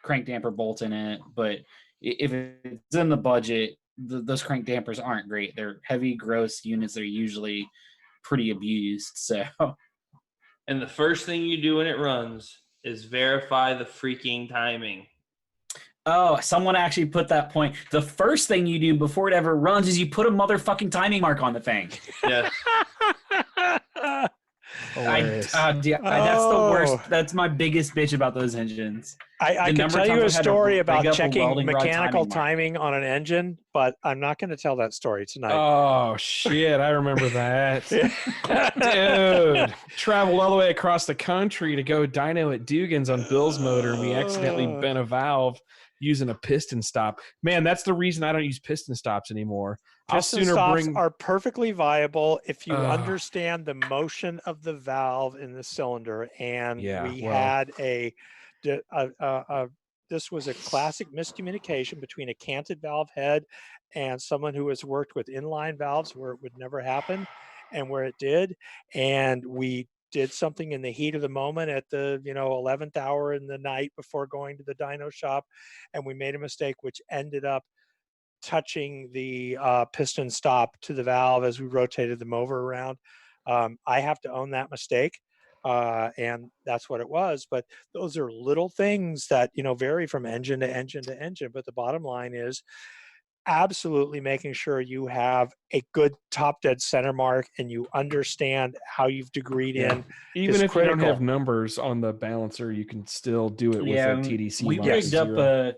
crank damper bolt in it, but if it's in the budget, those crank dampers aren't great. They're heavy, gross units that are usually pretty abused. So, and the first thing you do when it runs is verify the freaking timing. Oh, someone actually put that point. The first thing you do before it ever runs is you put a motherfucking timing mark on the thing. Yes. That's the worst. That's my biggest bitch about those engines. I can tell you a story about checking mechanical timing on an engine but I'm not going to tell that story tonight. Oh shit, I remember that. Dude, traveled all the way across the country to go dyno at Dugan's on Bill's motor, and we accidentally bent a valve using a piston stop. Man, that's the reason I don't use piston stops anymore. Piston stops are perfectly viable if you understand the motion of the valve in the cylinder. And had this was a classic miscommunication between a canted valve head and someone who has worked with inline valves where it would never happen and where it did. And we did something in the heat of the moment at the 11th hour in the night before going to the dyno shop, and we made a mistake which ended up touching the piston stop to the valve as we rotated the motor around. I have to own that mistake, and that's what it was. But those are little things that vary from engine to engine to engine. But the bottom line is absolutely making sure you have a good top dead center mark and you understand how you've degreed in. Even if you don't have numbers on the balancer, you can still do it with a TDC. We rigged up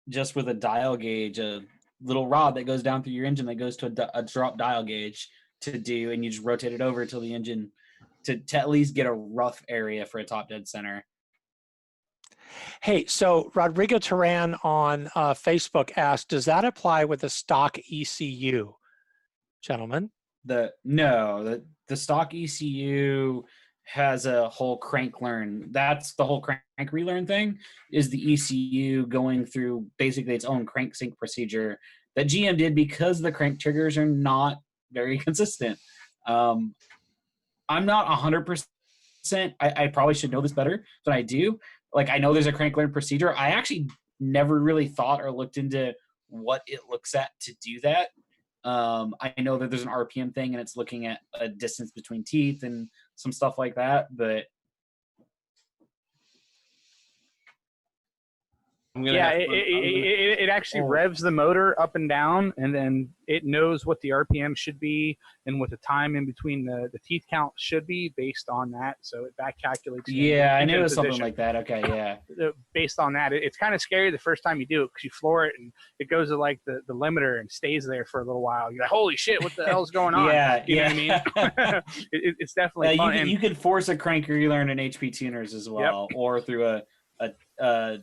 just with a dial gauge, a little rod that goes down through your engine that goes to a drop dial gauge to do, and you just rotate it over till the engine to at least get a rough area for a top dead center. Hey, so Rodrigo Turan on Facebook asked, does that apply with the stock ECU, gentlemen? The stock ECU has a whole crank learn. That's the whole crank relearn thing, is the ECU going through basically its own crank sync procedure that GM did because the crank triggers are not very consistent. I'm not 100%. I probably should know this better, but I do. Like, I know there's a crank learn procedure. I actually never really thought or looked into what it looks at to do that. I know that there's an RPM thing and it's looking at a distance between teeth and some stuff like that, but it actually revs the motor up and down, and then it knows what the RPM should be and what the time in between the teeth count should be based on that. So it back calculates. Yeah, I knew it was something like that. Okay, yeah. Based on that, it's kind of scary the first time you do it because you floor it and it goes to like the limiter and stays there for a little while. You're like, holy shit, what the hell's going on? You know what I mean? It's definitely fun. You could force a crank relearn in HP tuners as well, or through a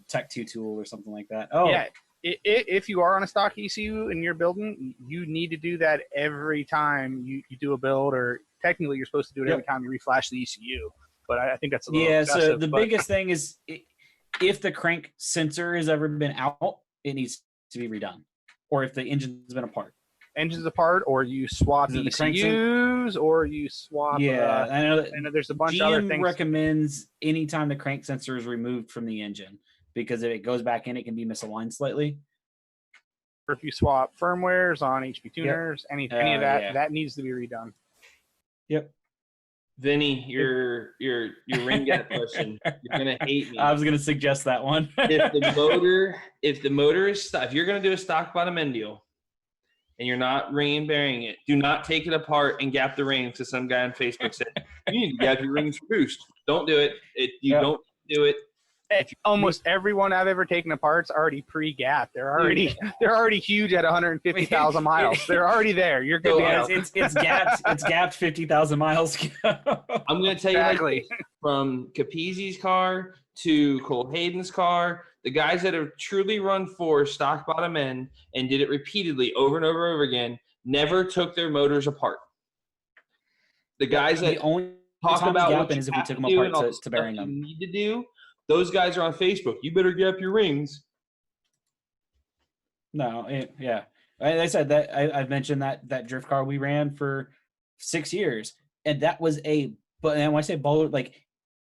Tech 2 tool or something like that. Oh yeah, if you are on a stock ECU in your building, you need to do that every time you do a build, or technically you're supposed to do it every time you reflash the ECU, but I think that's a little excessive. So the biggest thing is if the crank sensor has ever been out, it needs to be redone, or if the engine's been apart. Engines apart, or you swap ECUs, or you swap. Yeah, I know there's a bunch GM of other things. Recommends anytime the crank sensor is removed from the engine, because if it goes back in, it can be misaligned slightly. Or if you swap firmwares on HP tuners, any of that, that needs to be redone. Yep. Vinny, your ring gap question, you're gonna hate me. I was gonna suggest that one. if the motor is if you're gonna do a stock bottom end deal, and you're not ring and bearing it, do not take it apart and gap the rings. To some guy on Facebook said, you need to gap your rings for boost. Don't do it. Don't do it. Almost everyone I've ever taken apart's already pre-gapped. They're already huge at 150,000 miles. They're already there. You're good. It's gapped. It's gapped 50,000 miles. I'm going to tell you exactly. From Capizzi's car to Cole Hayden's car, the guys that have truly run for stock bottom end and did it repeatedly over and over and over again never took their motors apart. The guys that only talk about what is if we took them apart to bearing them. You need to do. Those guys are on Facebook. You better gap your rings. No, yeah. Like I said, that I've mentioned that drift car we ran for 6 years, and that was and when I say baller, like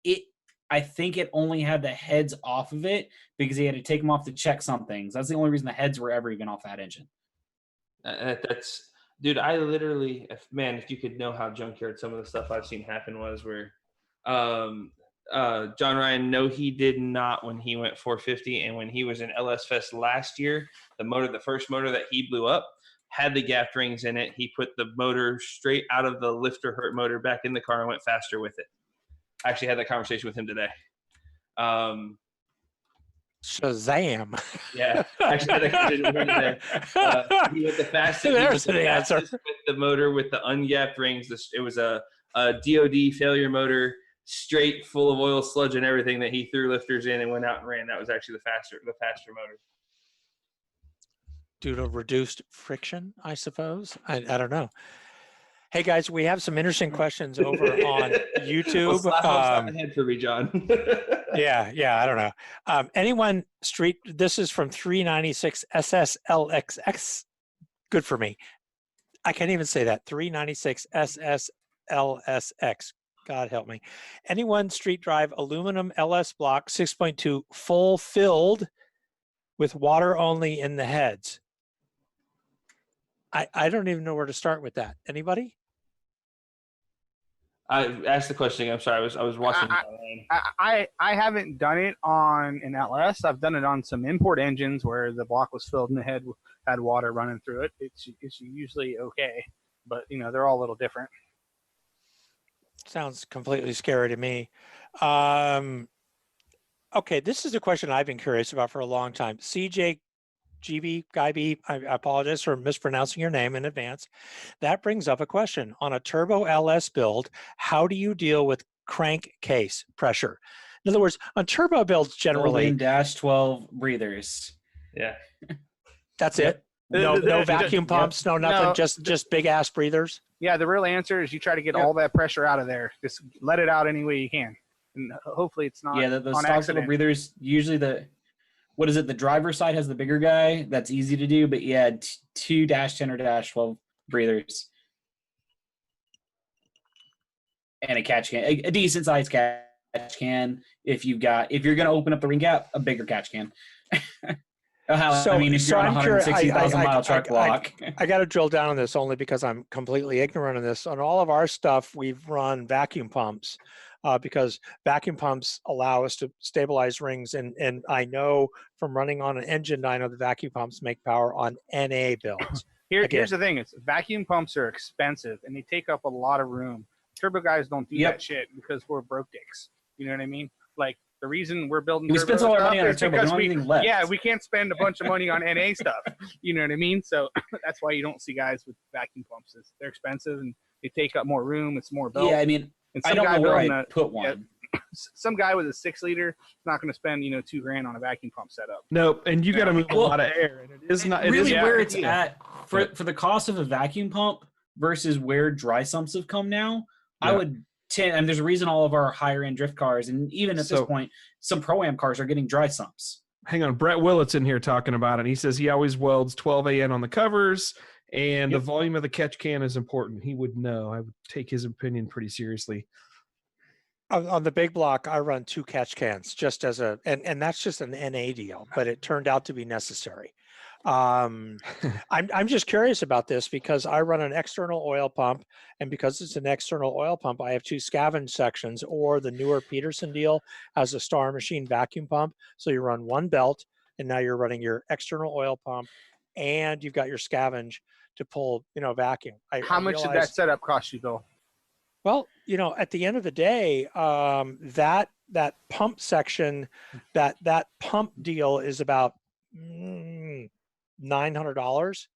it. I think it only had the heads off of it because he had to take them off to check some things. That's the only reason the heads were ever even off that engine. Dude, I literally, if you could know how junkyard some of the stuff I've seen happen was where John Ryan, no, he did not when he went 450. And when he was in LS Fest last year, the first motor that he blew up had the gapped rings in it. He put the motor straight out of the lifter hurt motor back in the car and went faster with it. I actually had that conversation with him today. Shazam. Yeah, actually, he went the fastest. There's the answer. With the motor with the ungapped rings. It was a DOD failure motor, straight, full of oil, sludge, and everything that he threw lifters in and went out and ran. That was actually the faster motor. Due to reduced friction, I suppose. I don't know. Hey guys, we have some interesting questions over on YouTube. Well, slap the head for me, John. Yeah, I don't know. Anyone street? This is from 396 SSLXX. Good for me. I can't even say that. 396 SSLSX. God help me. Anyone street drive aluminum LS block 6.2 full filled with water only in the heads? I don't even know where to start with that. Anybody? I asked the question again. I'm sorry. I was watching. I haven't done it on an LS. I've done it on some import engines where the block was filled and the head had water running through it. It's usually okay, but they're all a little different. Sounds completely scary to me. Okay, this is a question I've been curious about for a long time. CJ GB, Guy B, I apologize for mispronouncing your name in advance. That brings up a question. On a turbo LS build, how do you deal with crankcase pressure? In other words, on turbo builds generally... -12 breathers. Yeah. That's it? No vacuum pumps, no nothing, just big-ass breathers? Yeah, the real answer is you try to get all that pressure out of there. Just let it out any way you can. And hopefully it's not those stock little breathers, usually the driver's side has the bigger guy. That's easy to do, but yeah, 2-10 or -12 breathers. And a catch can, a decent sized catch can. If you're going to open up the ring gap, a bigger catch can. If you're on a 160,000 mile truck block. I got to drill down on this only because I'm completely ignorant on this. On all of our stuff, we've run vacuum pumps. Because vacuum pumps allow us to stabilize rings. And I know from running on an engine, I know the vacuum pumps make power on NA builds. Here's the thing. Vacuum pumps are expensive and they take up a lot of room. Turbo guys don't do that shit because we're broke dicks. You know what I mean? Like the reason we're building we spend all our money on a turbo. We can't spend a bunch of money on NA stuff. You know what I mean? So that's why you don't see guys with vacuum pumps. They're expensive and they take up more room. It's more belt. Yeah, I mean, and I don't know where I put one. Some guy with a 6-liter is not going to spend $2,000 on a vacuum pump setup. Nope, and you got to move a lot of air, and it is not really where it's at for the cost of a vacuum pump versus where dry sumps have come now. I would and there's a reason all of our higher end drift cars and even at this point some Pro-Am cars are getting dry sumps. Hang on, Brett Willett's in here talking about it. He says he always welds 12 AN on the covers. And the volume of the catch can is important. He would know. I would take his opinion pretty seriously. On the big block, I run 2 catch cans just as and that's just an NA deal, but it turned out to be necessary. I'm just curious about this because I run an external oil pump, and because it's an external oil pump, I have 2 scavenge sections, or the newer Peterson deal has a Star Machine vacuum pump. So you run 1 belt, and now you're running your external oil pump, and you've got your scavenge to pull, vacuum. How much did that setup cost you, Bill? Well, at the end of the day, that pump section, that pump deal is about $900.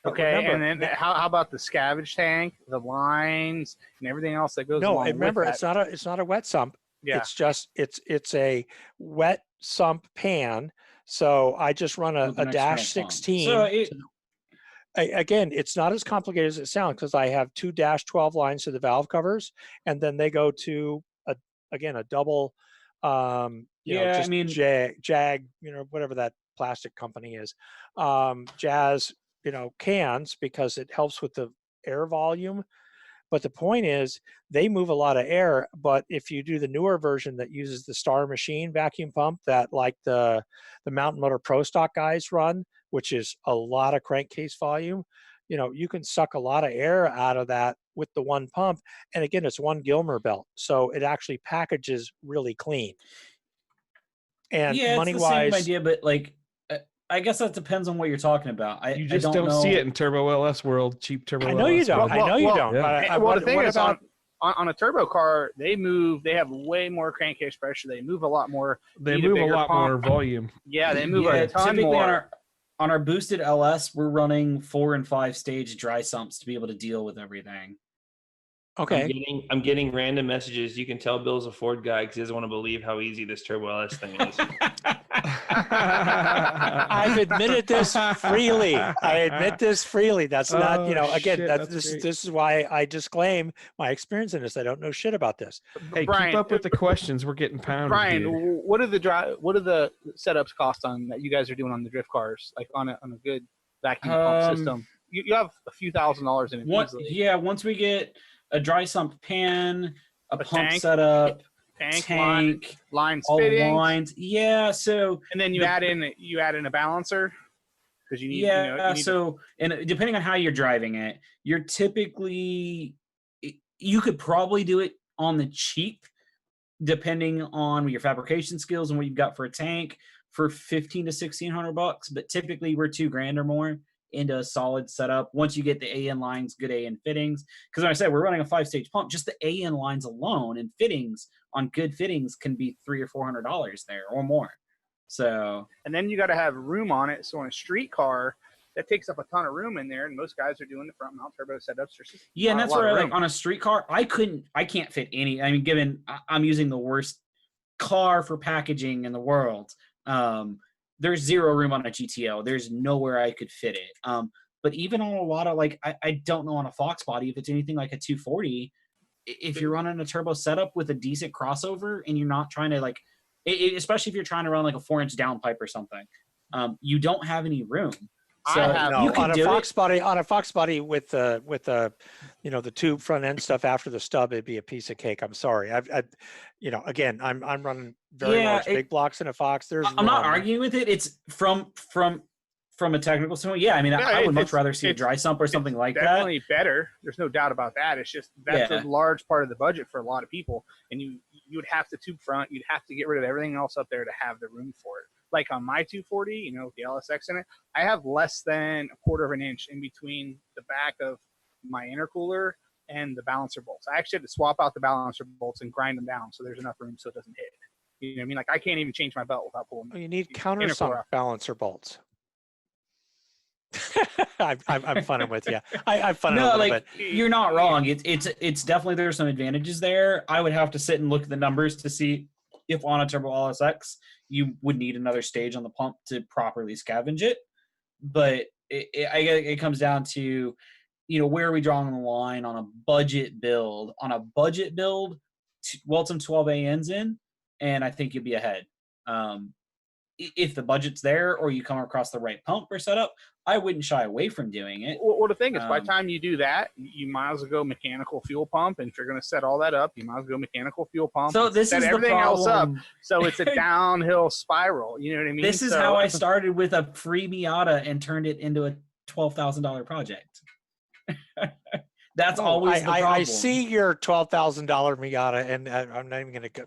Okay, remember, and then how about the scavenge tank, the lines, and everything else that goes along remember, with that? it's not a wet sump. Yeah. It's just it's a wet sump pan. So I just run a dash 16. So again, it's not as complicated as it sounds because I have 2 dash 12 lines to the valve covers, and then they go to a double, Jag, whatever that plastic company is, Jazz, cans, because it helps with the air volume. But the point is, they move a lot of air. But if you do the newer version that uses the Star Machine vacuum pump that like the Mountain Motor Pro Stock guys run, which is a lot of crankcase volume, you can suck a lot of air out of that with the 1 pump. And again, it's 1 Gilmer belt. So it actually packages really clean. And money-wise, same idea, but I guess that depends on what you're talking about. You just don't see it in Turbo LS world, cheap Turbo LS. I know you don't. Yeah. But the thing is, on a turbo car, they have way more crankcase pressure. They move a lot more. They need move a bigger lot pump. more volume. Yeah, they move a ton typically more. on our boosted LS, we're running 4 and 5 stage dry sumps to be able to deal with everything. Okay. I'm getting random messages. You can tell Bill's a Ford guy because he doesn't want to believe how easy this Turbo LS thing is. I've admitted this freely. I admit this freely. That's not, again, shit, this is why I disclaim my experience in this. I don't know shit about this. Hey, Brian, keep up with the questions. We're getting pounded. Brian, here. what are the setups cost on that you guys are doing on the drift cars? Like on a good vacuum pump system, you have a few $1,000s in it easily. Yeah, once we get a dry sump pan, a pump tank, setup, tank, lines, all fittings, lines. Yeah, so and then you add in a balancer because you need. Yeah, and depending on how you're driving it, you're typically you could probably do it on the cheap, depending on your fabrication skills and what you've got for a tank, for $1,500 to $1,600. But typically, we're $2,000 or more into a solid setup once you get the AN lines, good AN fittings. Because like I said, we're running a 5-stage pump. Just the AN lines alone and fittings on good fittings can be $300 or $400 there or more. So, and then you got to have room on it. So on a street car, that takes up a ton of room in there, and most guys are doing the front mount turbo setups. And that's where like on a street car, I can't fit any. I mean, given I'm using the worst car for packaging in the world. There's zero room on a GTO. There's nowhere I could fit it. But even on a lot of I don't know on a Fox body if it's anything like a 240. If you're running a turbo setup with a decent crossover and you're not trying to especially if you're trying to run like a 4-inch downpipe or something, you don't have any room. So on a Fox body with the the tube front end stuff after the stub, it'd be a piece of cake. I'm sorry. Again, I'm running very large big blocks in a Fox. I'm not arguing with it. It's from a technical standpoint. Yeah, I mean, I would much rather see a dry sump or something like that. Definitely better. There's no doubt about that. It's just that's a large part of the budget for a lot of people, and you would have to tube front. You'd have to get rid of everything else up there to have the room for it. Like on my 240, with the LSX in it, I have less than 1/4 of an inch in between the back of my intercooler and the balancer bolts. I actually had to swap out the balancer bolts and grind them down so there's enough room so it doesn't hit. You know what I mean? Like I can't even change my belt without pulling. You need countersunk balancer bolts. I'm funning with you. I'm funning a little bit. You're not wrong. It's definitely there's some advantages there. I would have to sit and look at the numbers to see if on a turbo LSX you would need another stage on the pump to properly scavenge it. But it comes down to, where are we drawing the line on a budget build? On a budget build, weld some 12 ANs in, and I think you'll be ahead. If the budget's there or you come across the right pump or setup, I wouldn't shy away from doing it. Well, the thing is, by the time you do that, you might as well go mechanical fuel pump. And if you're going to set all that up, you might as well go mechanical fuel pump. So this set is everything the else up. problem. So it's a downhill spiral. You know what I mean? This is how I started with a free Miata and turned it into a $12,000 project. That's always the problem. I see your $12,000 Miata, and I'm not even going to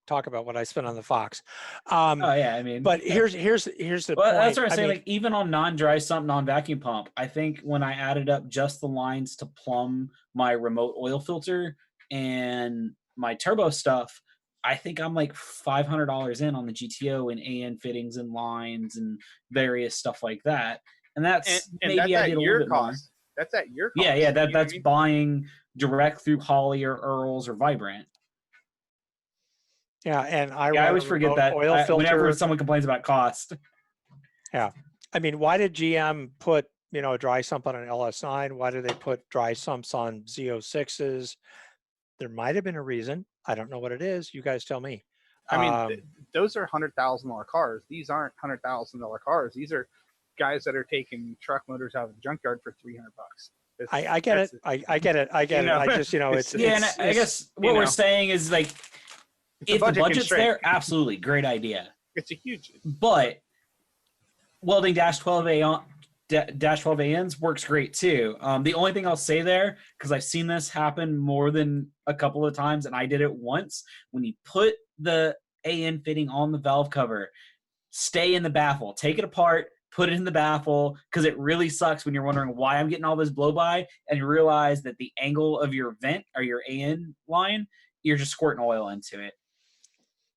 talk about what I spent on the Fox. But here's the point. That's what I'm saying. Like even on non-dry sump, non-vacuum pump, I think when I added up just the lines to plumb my remote oil filter and my turbo stuff, I think I'm like $500 in on the GTO and AN fittings and lines and various stuff like that. And that's maybe I did a little bit more. That's at your cost. Yeah, that's buying direct through Holley or Earls or Vibrant. Yeah, and I always forget that whenever someone complains about cost. Yeah, I mean, why did GM put a dry sump on an LS9? Why did they put dry sumps on Z06s? There might have been a reason. I don't know what it is. You guys tell me. I mean, those are $100,000 cars. These aren't $100,000 cars. These are guys that are taking truck motors out of the junkyard for $300. I get it. I get it. I just, I guess what we're saying is like, if the budget's there, absolutely great idea. It's a huge. But welding -12 ANs works great too. The only thing I'll say there, because I've seen this happen more than a couple of times, and I did it once, when you put the AN fitting on the valve cover, stay in the baffle, take it apart, put it in the baffle, because it really sucks when you're wondering why I'm getting all this blow by, and you realize that the angle of your vent or your AN line, you're just squirting oil into it.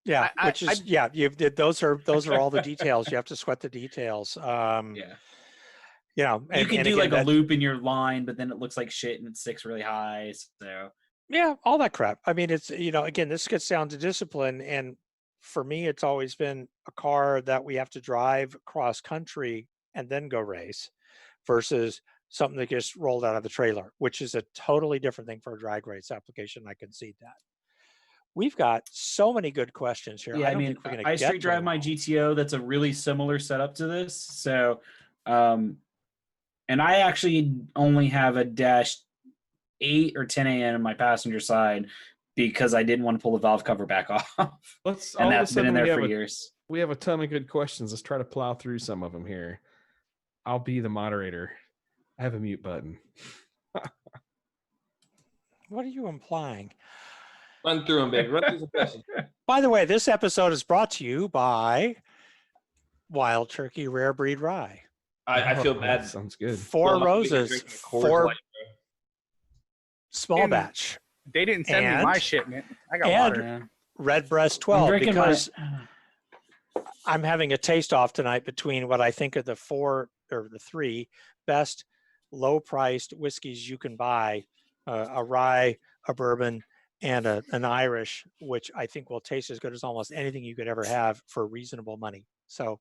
Yeah, those are all the details. You have to sweat the details. You know, You can do again, like a loop in your line, but then it looks like shit and it sticks really high. So yeah, all that crap. I mean, it's, you know, again, this gets down to discipline. And for me, it's always been a car that we have to drive cross country and then go race versus something that gets rolled out of the trailer, which is a totally different thing for a drag race application. I concede that. We've got so many good questions here. yeah, I mean, I street drive my GTO. That's a really similar setup to this. So, and I actually only have a dash 8 or 10 a.m. in my passenger side because I didn't want to pull the valve cover back off. And that's been in there for years. We have a ton of good questions. Let's try to plow through some of them here. I'll be the moderator. I have a mute button. What are you implying? Run through them, baby. Run through the questions. By the way, this episode is brought to you by Wild Turkey Rare Breed Rye. I feel bad. Sounds good. Four Roses, small batch. They didn't send me my shipment. I got water. Redbreast 12 because I'm having a taste off tonight between what I think are the 4 or the 3 best low-priced whiskeys you can buy, a rye, a bourbon, and an Irish, which I think will taste as good as almost anything you could ever have for reasonable money. So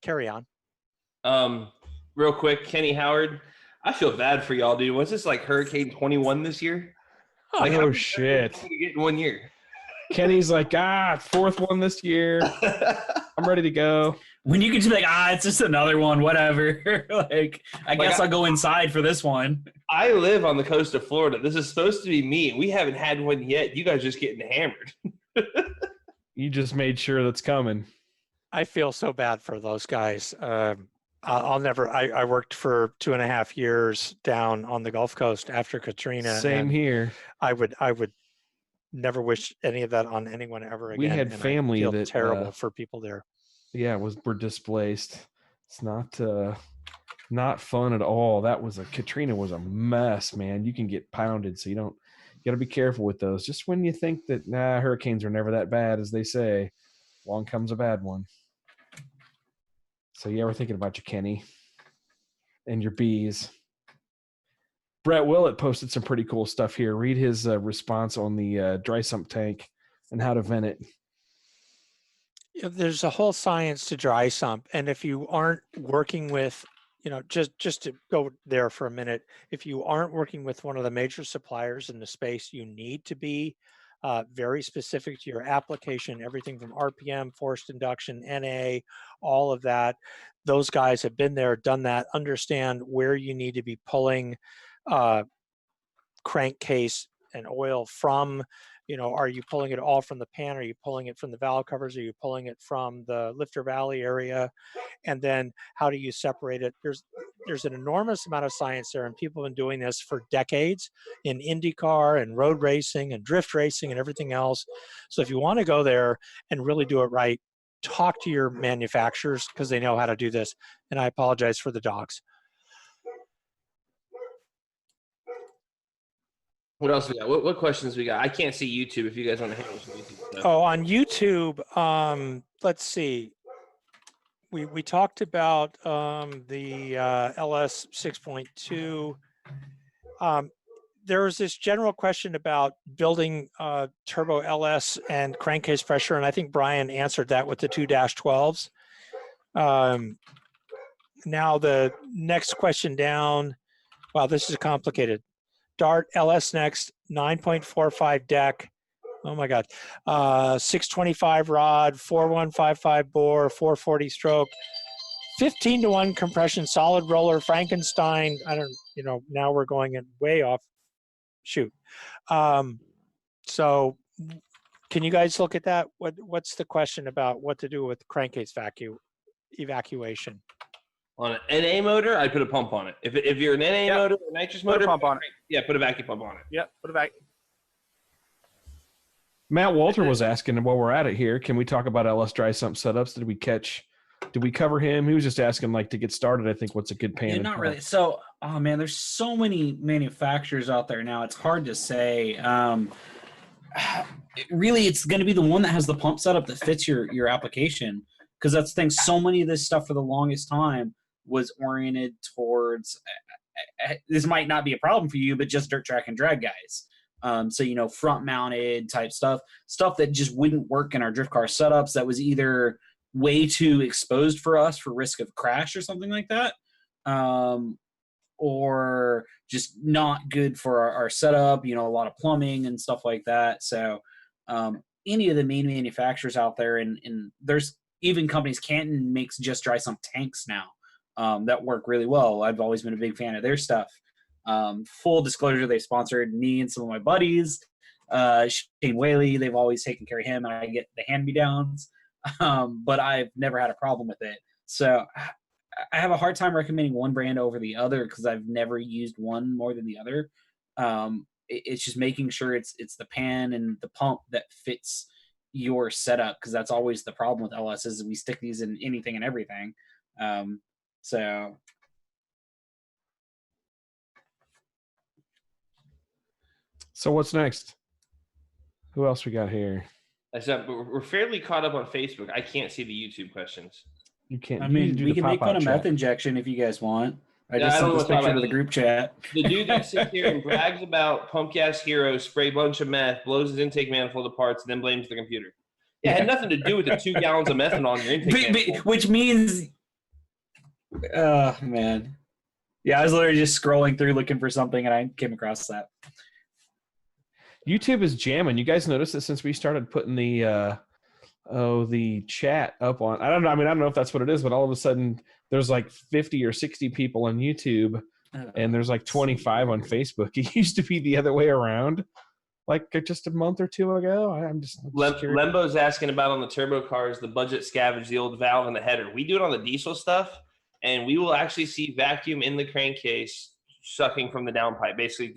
carry on. Real quick, Kenny Howard, I feel bad for y'all, dude. Was this like Hurricane 21 this year? Like, oh, shit. You get in 1 year. Kenny's like, 4th one this year. I'm ready to go. When you can just be like, it's just another one, whatever. I guess I'll go inside for this one. I live on the coast of Florida. This is supposed to be me. We haven't had one yet. You guys just getting hammered. You just made sure that's coming. I feel so bad for those guys. I'll never. I worked for 2.5 years down on the Gulf Coast after Katrina. Same here. I would never wish any of that on anyone ever again. We had family I feel that terrible for people there. Yeah, were displaced. It's not fun at all. Katrina was a mess, man. You can get pounded, so you got to be careful with those. Just when you think that hurricanes are never that bad as they say, along comes a bad one. So yeah, we're thinking about you, Kenny, and your bees. Brett Willett posted some pretty cool stuff here. Read his response on the dry sump tank and how to vent it. There's a whole science to dry sump, and if you aren't working with, just to go there for a minute, if you aren't working with one of the major suppliers in the space, you need to be very specific to your application, everything from RPM, forced induction, NA, all of that. Those guys have been there, done that, understand where you need to be pulling crankcase and oil from. Are you pulling it all from the pan? Are you pulling it from the valve covers? Are you pulling it from the lifter valley area? And then how do you separate it? There's an enormous amount of science there, and people have been doing this for decades in IndyCar and road racing and drift racing and everything else. So if you want to go there and really do it right, talk to your manufacturers because they know how to do this. And I apologize for the dogs. What else we got? What questions we got? I can't see YouTube if you guys want to handle some YouTube stuff. Oh, on YouTube, let's see. We talked about the LS 6.2. There was this general question about building turbo LS and crankcase pressure, and I think Brian answered that with the 2-12s. Now the next question down. Wow, this is complicated. Dart LS next, 9.45 deck. Oh my God. 625 rod, 4155 bore, 440 stroke, 15-to-1 compression, solid roller, Frankenstein. Now we're going way off. Shoot. So can you guys look at that? What's the question about what to do with crankcase evacuation? On an NA motor, I'd put a pump on it. If you're an NA motor or nitrous motor, put a pump on it. Yeah, put a vacuum pump on it. Yep, put a vacuum. Matt Walter was asking while we're at it here, can we talk about LS dry sump setups? Did we catch Did we cover him? He was just asking, like, to get started, I think, what's a good pan? Yeah, not really. So, oh man, there's so many manufacturers out there now. It's hard to say. Really, it's going to be the one that has the pump setup that fits your application, because that's the thing. So many of this stuff for the longest time was oriented towards this might not be a problem for you, but just dirt track and drag guys. So, front mounted type stuff that just wouldn't work in our drift car setups, that was either way too exposed for us for risk of crash or something like that, or just not good for our setup, a lot of plumbing and stuff like that. So any of the main manufacturers out there, and there's even companies, Canton makes just dry sump tanks now that work really well. I've always been a big fan of their stuff. Full disclosure, they sponsored me and some of my buddies. Shane Whaley, they've always taken care of him, and I get the hand-me-downs. But I've never had a problem with it. So I have a hard time recommending one brand over the other because I've never used one more than the other. It's just making sure it's the pan and the pump that fits your setup, because that's always the problem with LS is we stick these in anything and everything. So what's next? Who else we got here? We're fairly caught up on Facebook. I can't see the YouTube questions. You can't. I mean, we can make fun of meth injection if you guys want. I just sent this picture to the group chat. The dude that sits here and brags about pump gas hero, spray bunch of meth, blows his intake manifold apart, and then blames the computer. It had nothing to do with the 2 gallons of methanol in your intake manifold. Which means, oh man, yeah, I was literally just scrolling through looking for something, and I came across that. YouTube is jamming. You guys noticed that since we started putting the chat up on, I don't know. I mean, I don't know if that's what it is, but all of a sudden there's like 50 or 60 people on YouTube, and there's like 25 on Facebook. It used to be the other way around, like just a month or two ago. I'm just Lembo's asking about on the turbo cars, the budget scavenge, the old valve and the header. We do it on the diesel stuff, and we will actually see vacuum in the crankcase sucking from the downpipe. Basically,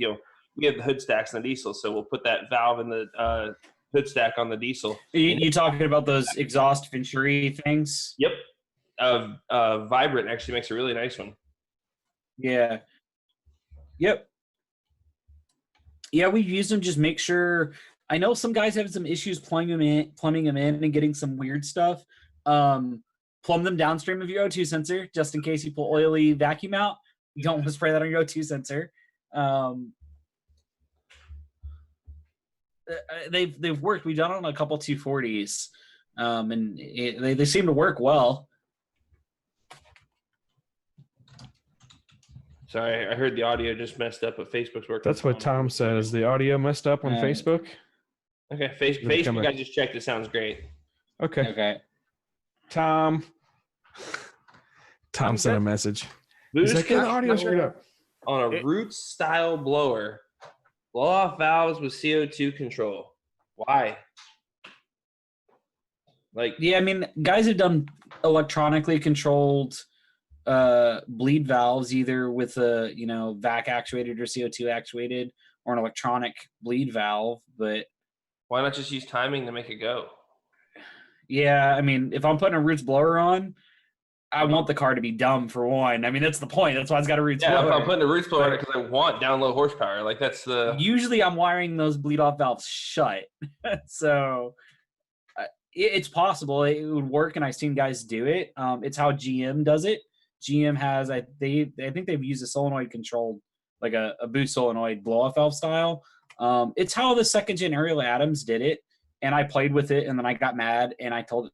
we have the hood stacks in the diesel, so we'll put that valve in the hood stack on the diesel. You talking about those exhaust Venturi things? Yep. Vibrant actually makes a really nice one. Yeah. Yep. Yeah, we use them. Just make sure. I know some guys have some issues plumbing them in, and getting some weird stuff. Plumb them downstream of your O2 sensor, just in case you pull oily vacuum out. You don't want to spray that on your O2 sensor. They've worked. We've done it on a couple 240s, and they seem to work well. Sorry, I heard the audio just messed up, but Facebook's working. That's what Tom says. The audio messed up on Facebook. Okay, Facebook. I just checked. It sounds great. Okay. Tom sent a message. He's like, the audio screwed up. On a Roots style blower. Blow off valves with CO2 control. Why? Yeah, I mean, guys have done electronically controlled bleed valves, either with a vac actuated or CO2 actuated, or an electronic bleed valve. But why not just use timing to make it go? Yeah, I mean, if I'm putting a Roots blower on, I want the car to be dumb, for one. I mean, that's the point. That's why it's got a Roots blower. Yeah, I'm putting a Roots blower on it because I want down low horsepower. Like, that's the... Usually I'm wiring those bleed-off valves shut. So it's possible. It would work, and I've seen guys do it. It's how GM does it. GM has, I think they've used a solenoid-controlled, like a boost solenoid blow-off valve style. It's how the second-gen Ariel Adams did it, and I played with it, and then I got mad, and I told it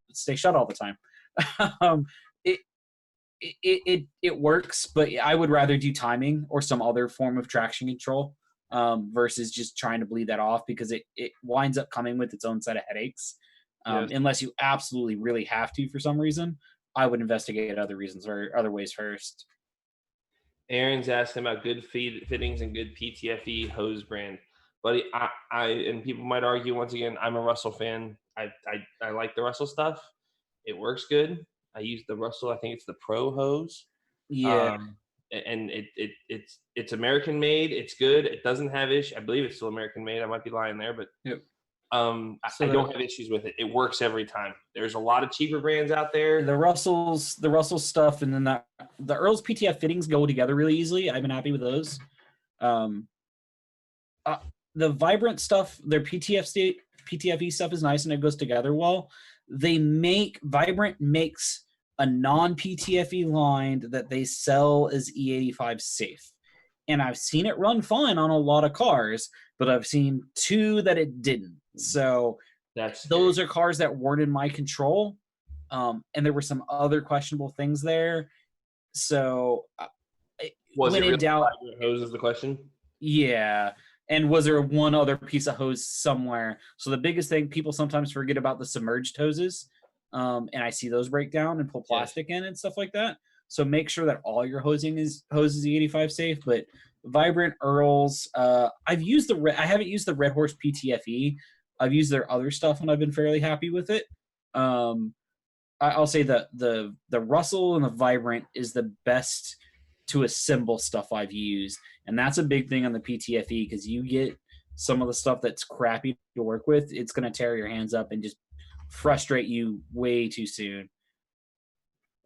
to stay shut all the time. It works, but I would rather do timing or some other form of traction control versus just trying to bleed that off, because it winds up coming with its own set of headaches. Yes. Unless you absolutely really have to for some reason, I would investigate other reasons or other ways first. Aaron's asking about good fittings and good PTFE hose brand. Buddy, I and people might argue, once again, I'm a Russell fan. I like the Russell stuff. It works good. I use the Russell. I think it's the Pro hose. Yeah. And it's American made. It's good. It doesn't have issue. I believe it's still American made. I might be lying there, but yep. I don't have issues with it. It works every time. There's a lot of cheaper brands out there. The Russell stuff, and then the Earl's PTF fittings go together really easily. I've been happy with those. The Vibrant stuff, their PTFE stuff is nice and it goes together well. Vibrant makes a non-PTFE line that they sell as E85 safe. And I've seen it run fine on a lot of cars, but I've seen 2 that it didn't. So those are cars that weren't in my control. And there were some other questionable things there. So was when it really in doubt, hose is the question? Yeah. And was there one other piece of hose somewhere? So the biggest thing, people sometimes forget about the submerged hoses. And I see those break down and pull plastic in and stuff like that. So make sure that all your hose is E85 safe. But Vibrant, Earls, I haven't used the Red Horse PTFE. I've used their other stuff and I've been fairly happy with it. I'll say the Russell and the Vibrant is the best to assemble stuff I've used. And that's a big thing on the PTFE, because you get some of the stuff that's crappy to work with, it's going to tear your hands up and just frustrate you way too soon.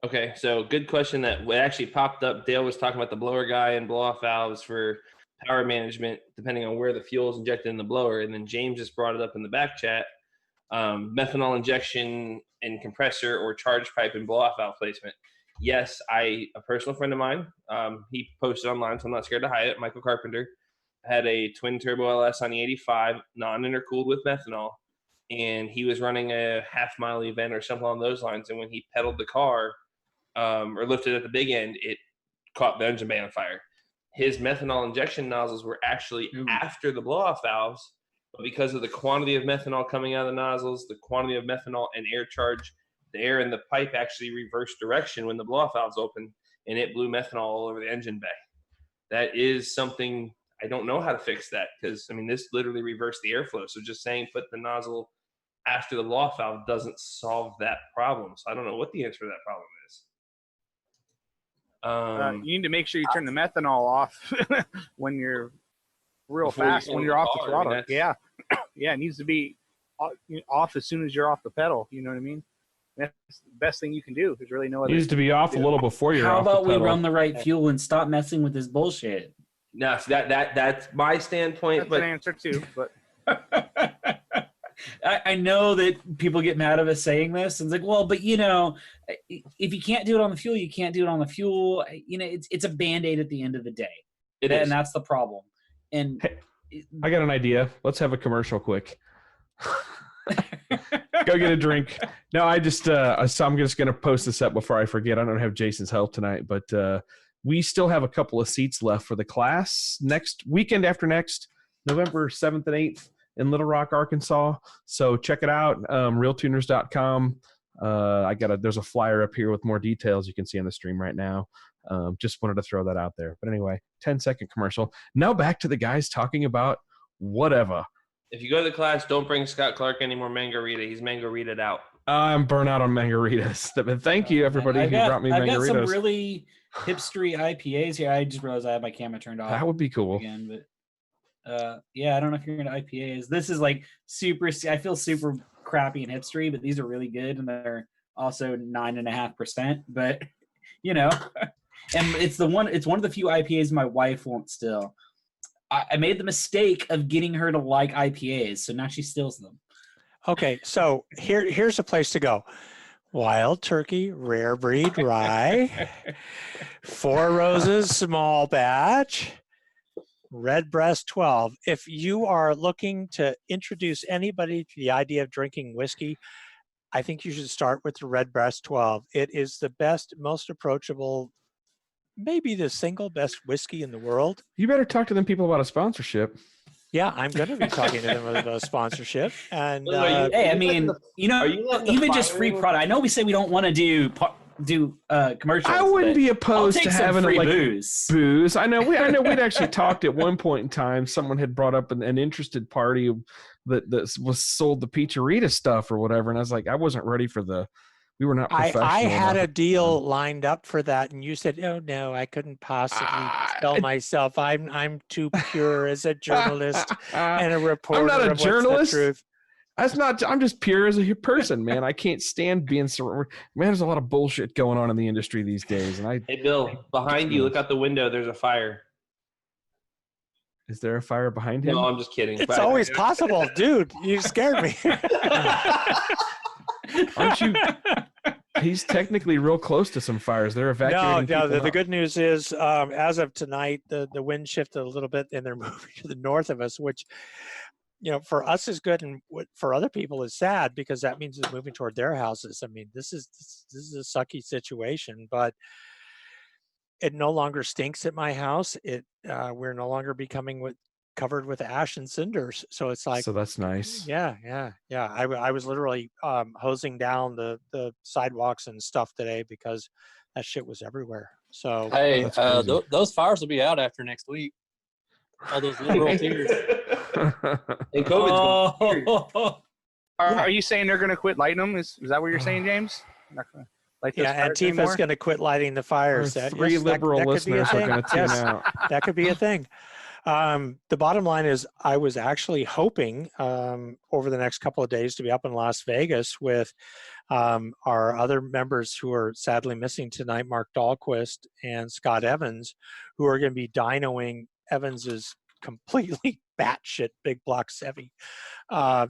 Okay, so good question that actually popped up. Dale was talking about the blower guy and blow-off valves for power management, depending on where the fuel is injected in the blower. And then James just brought it up in the back chat. Methanol injection and compressor or charge pipe and blow-off valve placement. Yes, a personal friend of mine, he posted online, so I'm not scared to hide it, Michael Carpenter, had a twin turbo LS on the 85, non-intercooled with methanol, and he was running a half-mile event or something along those lines, and when he pedaled the car or lifted at the big end, it caught the engine bay on fire. His methanol injection nozzles were actually after the blow-off valves, but because of the quantity of methanol coming out of the nozzles, the quantity of methanol and air charge, the air in the pipe actually reversed direction when the blow-off valves opened, and it blew methanol all over the engine bay. That is something, I don't know how to fix that, because, I mean, this literally reversed the airflow. So just saying put the nozzle after the blow-off valve doesn't solve that problem. So I don't know what the answer to that problem is. You need to make sure you turn the methanol off when you're fast, when you're off the throttle. I mean, yeah, it needs to be off as soon as you're off the pedal. You know what I mean? That's the best thing you can do. There's really no other. It needs to be off a little before you're off. How about we run the right fuel and stop messing with this bullshit? No, so that's my standpoint. That's an answer too, but I know that people get mad at us saying this, and it's like, well, but if you can't do it on the fuel, you can't do it on the fuel. It's a Band-Aid at the end of the day. And that's the problem. And hey, I got an idea. Let's have a commercial quick. Go get a drink. No, I'm just going to post this up before I forget. I don't have Jason's help tonight, but we still have a couple of seats left for the class next weekend after next, November 7th and 8th in Little Rock, Arkansas. So check it out, RealTuners.com. There's a flyer up here with more details you can see on the stream right now. Just wanted to throw that out there. But anyway, 10-second commercial. Now back to the guys talking about whatever. If you go to the class, don't bring Scott Clark any more Mangarita. He's Mangarita'd out. I'm burnt out on Margaritas. But thank you, everybody who brought me Margaritas. I've got some really hipstery IPAs here. I just realized I have my camera turned off. That would be cool. Again, but I don't know if you're into IPAs. This is like super. I feel super crappy and hipstery, but these are really good, and they're also 9.5%. But and it's one of the few IPAs my wife won't still. I made the mistake of getting her to like IPAs, so now she steals them. Okay, so here's a place to go. Wild Turkey Rare Breed Rye, Four Roses Small Batch, Redbreast 12. If you are looking to introduce anybody to the idea of drinking whiskey, I think you should start with the Redbreast 12. It is the best, most approachable, maybe the single best whiskey in the world. You better talk to them people about a sponsorship. Yeah, I'm going to be talking to them about a sponsorship. And hey, I mean, even just free product. I know we say we don't want to do commercials. I wouldn't be opposed to having free like booze. I know we'd actually talked at one point in time. Someone had brought up an interested party that was sold the Pizzeria stuff or whatever, and I was like, I wasn't ready for we were not professional. I had a deal lined up for that, and you said, "Oh no, I couldn't possibly sell myself. I'm too pure as a journalist and a reporter." I'm not a journalist. That's not. I'm just pure as a person, man. I can't stand being surrounded. Man, there's a lot of bullshit going on in the industry these days, and I. Hey, Bill, behind you, look out the window. There's a fire. Is there a fire behind him? No, I'm just kidding. It's always possible, dude. You scared me. Aren't you? He's technically real close to some fires. They're evacuating. No. people The out. good news is, as of tonight, the wind shifted a little bit, and they're moving to the north of us, which, for us is good, and for other people is sad because that means it's moving toward their houses. I mean, this is a sucky situation, but it no longer stinks at my house. We're no longer becoming covered with ash and cinders. So it's like, So that's nice. yeah. I was literally hosing down the sidewalks and stuff today because that shit was everywhere. So Hey, That's crazy. those fires will be out after next week. All those liberal tears. And COVID's Oh, Are you saying they're going to quit lighting them? Is that what you're saying, James? Not gonna light those yeah, fires Antifa's anymore? going to quit lighting the fires. Our That- three yes, that- liberal that could be a listeners are thing. going to tune Yes. out. That could be a thing. The bottom line is I was actually hoping over the next couple of days to be up in Las Vegas with our other members who are sadly missing tonight, Mark Dahlquist and Scott Evans, who are going to be dynoing Evans's completely batshit big block Chevy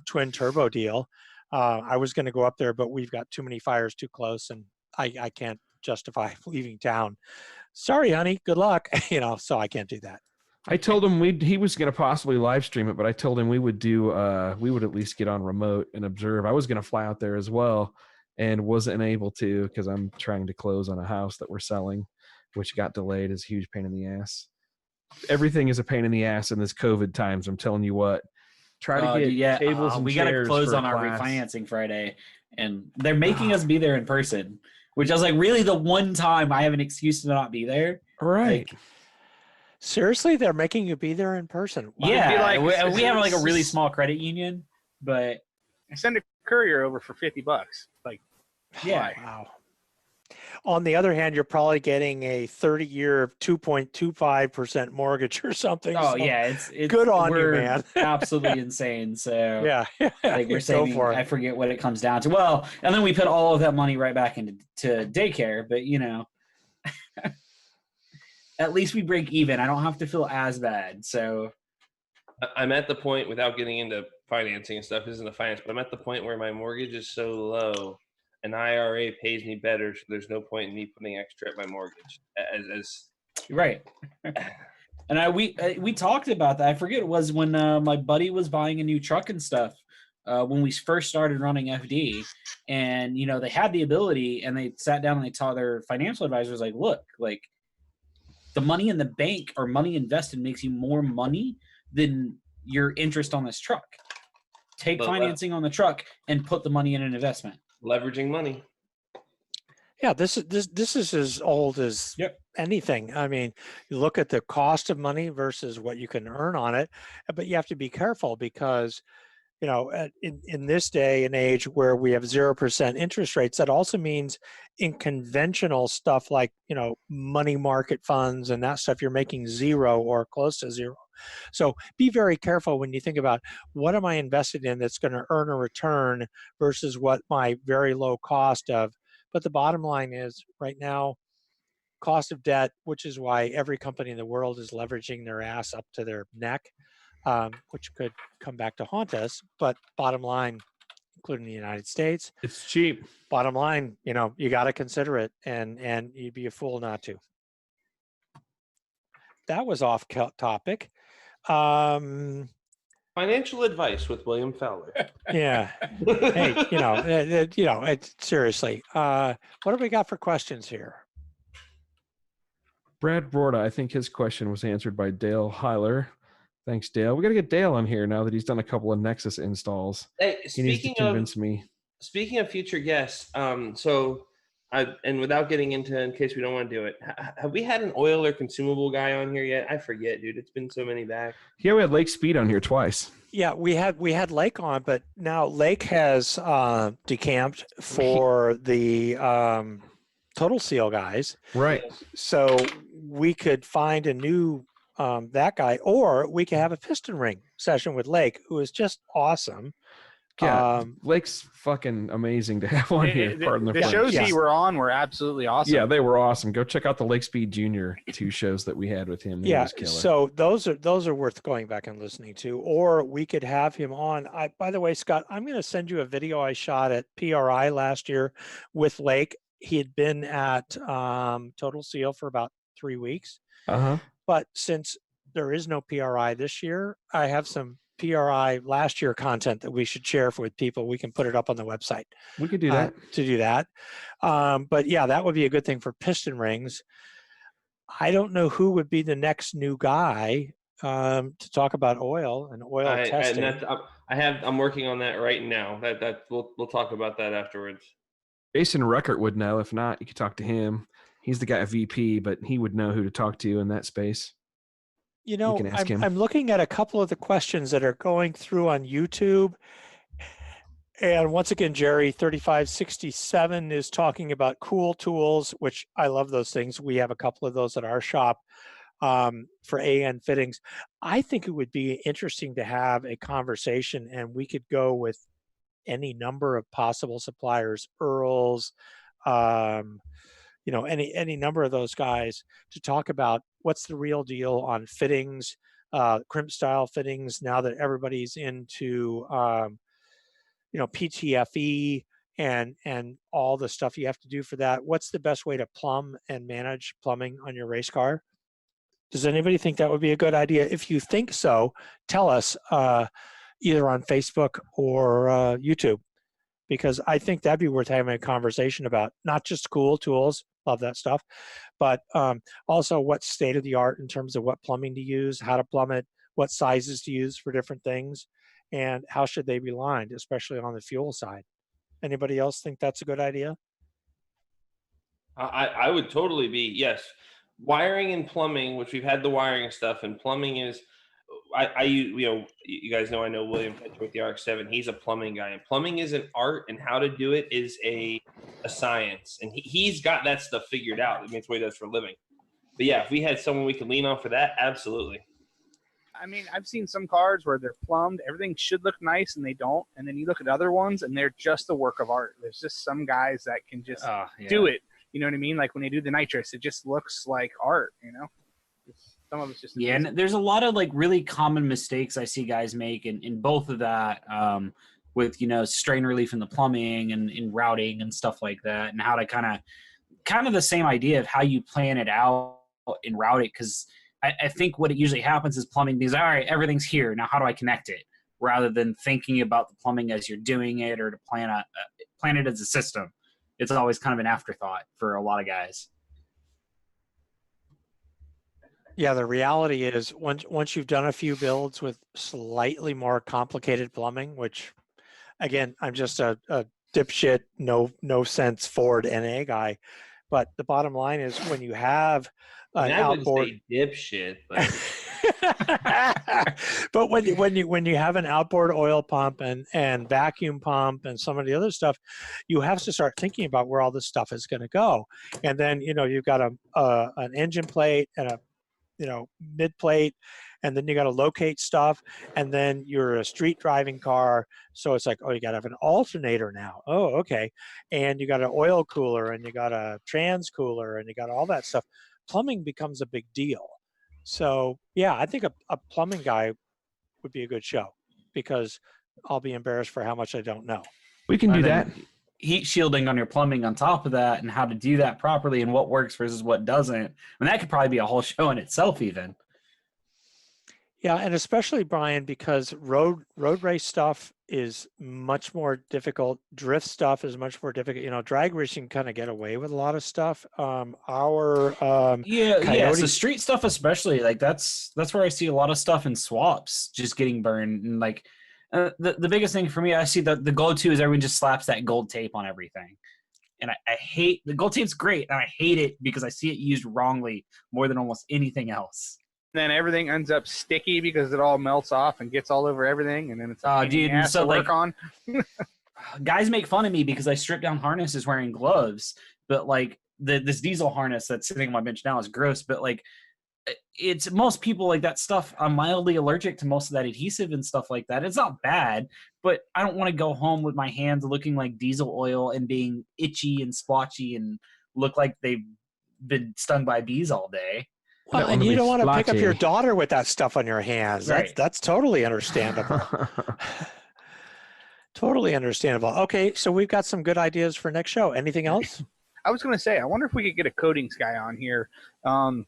twin turbo deal. I was going to go up there, but we've got too many fires too close, and I can't justify leaving town. Sorry, honey. Good luck. So I can't do that. I told him he was going to possibly live stream it, but I told him we would at least get on remote and observe. I was going to fly out there as well and wasn't able to because I'm trying to close on a house that we're selling, which got delayed. Is a huge pain in the ass. Everything is a pain in the ass in this COVID times. I'm telling you what. Try to get tables and we got to chairs close for on our class. refinancing Friday, and they're making us be there in person. Which I was like, really, the one time I have an excuse to not be there. Right. Like, Seriously, they're making you be there in person. Wow. yeah, be like- we have like a really small credit union, but Send a courier over for $50. Like, yeah. why? Wow. On the other hand, you're probably getting a 30-year 2.25% mortgage or something. Oh so yeah, it's good on you, we're man. absolutely insane. So Yeah. like we're Go saving. for I it. forget what it comes down to. Well, and then we put all of that money right back into daycare. But at least we break even. I don't have to feel as bad. So I'm at the point, without getting into financing and stuff, isn't a finance, but I'm at the point where my mortgage is so low, an IRA pays me better, so there's no point in me putting extra at my mortgage. As right. And we talked about that. I forget it was when my buddy was buying a new truck and stuff when we first started running FD, and they had the ability, and they sat down and they taught their financial advisors like, look, like the money in the bank or money invested makes you more money than your interest on this truck. Take financing on the truck and put the money in an investment. leveraging money. Yeah, this is as old as anything. I mean, you look at the cost of money versus what you can earn on it, but you have to be careful because, in this day and age where we have 0% interest rates, that also means in conventional stuff like, money market funds and that stuff, you're making zero or close to zero. So be very careful when you think about what am I invested in that's going to earn a return versus what my very low cost of. But the bottom line is right now, cost of debt, which is why every company in the world is leveraging their ass up to their neck, which could come back to haunt us. But bottom line, including the United States, It's cheap. bottom line, you got to consider it, and you'd be a fool not to. That was off topic. Financial advice with William Fowler. Yeah. Hey, it's seriously. What do we got for questions here? Brad Borda, I think his question was answered by Dale Heiler. Thanks, Dale. We got to get Dale on here now that he's done a couple of Nexus installs. Hey, He needs to convince me. Speaking of future guests, and without getting into, in case we don't want to do it, have we had an oil or consumable guy on here yet? I forget, dude. It's been so many back. Yeah, we had Lake Speed on here twice. Yeah, we had Lake on, but now Lake has decamped for the Total Seal guys. Right. So we could find a new that guy, or we could have a piston ring session with Lake, who is just awesome. Yeah, Lake's fucking amazing to have on here. Pardon the shows he were on were absolutely awesome. Yeah, they were awesome. Go check out the Lake Speed Junior 2 shows that we had with him. He was killer. So those are worth going back and listening to. Or we could have him on. By the way, Scott, I'm going to send you a video I shot at PRI last year with Lake. He had been at Total Seal for about 3 weeks. But since there is no PRI this year, I have some PRI last year content that we should share with people. We can put it up on the website. We could do that. To do that. But yeah, that would be a good thing for piston rings. I don't know who would be the next new guy to talk about oil and oil testing. I'm working on that right now. That we'll talk about that afterwards. Jason Ruckert would know. If not, you could talk to him. He's the guy at VP, but he would know who to talk to in that space. You know, I'm looking at a couple of the questions that are going through on YouTube. And once again, Jerry 3567 is talking about cool tools, which I love those things. We have a couple of those at our shop for AN fittings. I think it would be interesting to have a conversation, and we could go with any number of possible suppliers, Earls, any number of those guys, to talk about what's the real deal on fittings, crimp style fittings, now that everybody's into PTFE and all the stuff you have to do for that. What's the best way to plumb and manage plumbing on your race car? Does anybody think that would be a good idea? If you think so, tell us either on Facebook or YouTube, because I think that'd be worth having a conversation about, not just cool tools, love that stuff, but also what's state of the art in terms of what plumbing to use, how to plumb it, what sizes to use for different things, and how should they be lined, especially on the fuel side. Anybody else think that's a good idea? I would totally be, yes. Wiring and plumbing, which we've had the wiring stuff, and plumbing is, you guys know I know William Fetcher with the RX-7. He's a plumbing guy, and plumbing is an art, and how to do it is a science. And he's got that stuff figured out. I mean, it's what he does for a living. But yeah, if we had someone we could lean on for that, absolutely. I mean, I've seen some cars where they're plumbed, everything should look nice, and they don't. And then you look at other ones, and they're just a work of art. There's just some guys that can just do it. You know what I mean? Like when they do the nitrous, it just looks like art, Some of it's just amazing. And there's a lot of like really common mistakes I see guys make in both of that, with strain relief in the plumbing and in routing and stuff like that, and how to kind of the same idea of how you plan it out and route it, because I think what it usually happens is plumbing means, all right, everything's here, now how do I connect it, rather than thinking about the plumbing as you're doing it, or to plan it as a system. It's always kind of an afterthought for a lot of guys. Yeah, the reality is once you've done a few builds with slightly more complicated plumbing, which, again, I'm just a dipshit, no sense Ford NA guy, but the bottom line is when you have an outboard dipshit, but when you have an outboard oil pump and vacuum pump and some of the other stuff, you have to start thinking about where all this stuff is going to go. And then you've got an engine plate and a mid plate, and then you got to locate stuff, and then you're a street driving car, so it's like, oh, you got to have an alternator now. Oh, okay. And you got an oil cooler, and you got a trans cooler, and you got all that stuff. Plumbing becomes a big deal. So yeah, I think a plumbing guy would be a good show, because I'll be embarrassed for how much I don't know. We can do that. Heat shielding on your plumbing on top of that, and how to do that properly, and what works versus what doesn't. I mean, that could probably be a whole show in itself even. Yeah, and especially, Brian, because road race stuff is much more difficult. Drift stuff is much more difficult. Drag racing kind of get away with a lot of stuff. So street stuff especially, like that's where I see a lot of stuff in swaps just getting burned. And like the biggest thing for me, I see the go-to is everyone just slaps that gold tape on everything. And I hate the gold tape's great, and I hate it because I see it used wrongly more than almost anything else. Then everything ends up sticky because it all melts off and gets all over everything, and then it's to work on. Guys make fun of me because I strip down harnesses wearing gloves, but like this diesel harness that's sitting on my bench now is gross. But like it's most people like that stuff. I'm mildly allergic to most of that adhesive and stuff like that. It's not bad, but I don't want to go home with my hands looking like diesel oil and being itchy and splotchy and look like they've been stung by bees all day. Well, and you don't want to pick up your daughter with that stuff on your hands. Right. That's totally understandable. Totally understandable. Okay, so we've got some good ideas for next show. Anything else? I was going to say, I wonder if we could get a coatings guy on here. When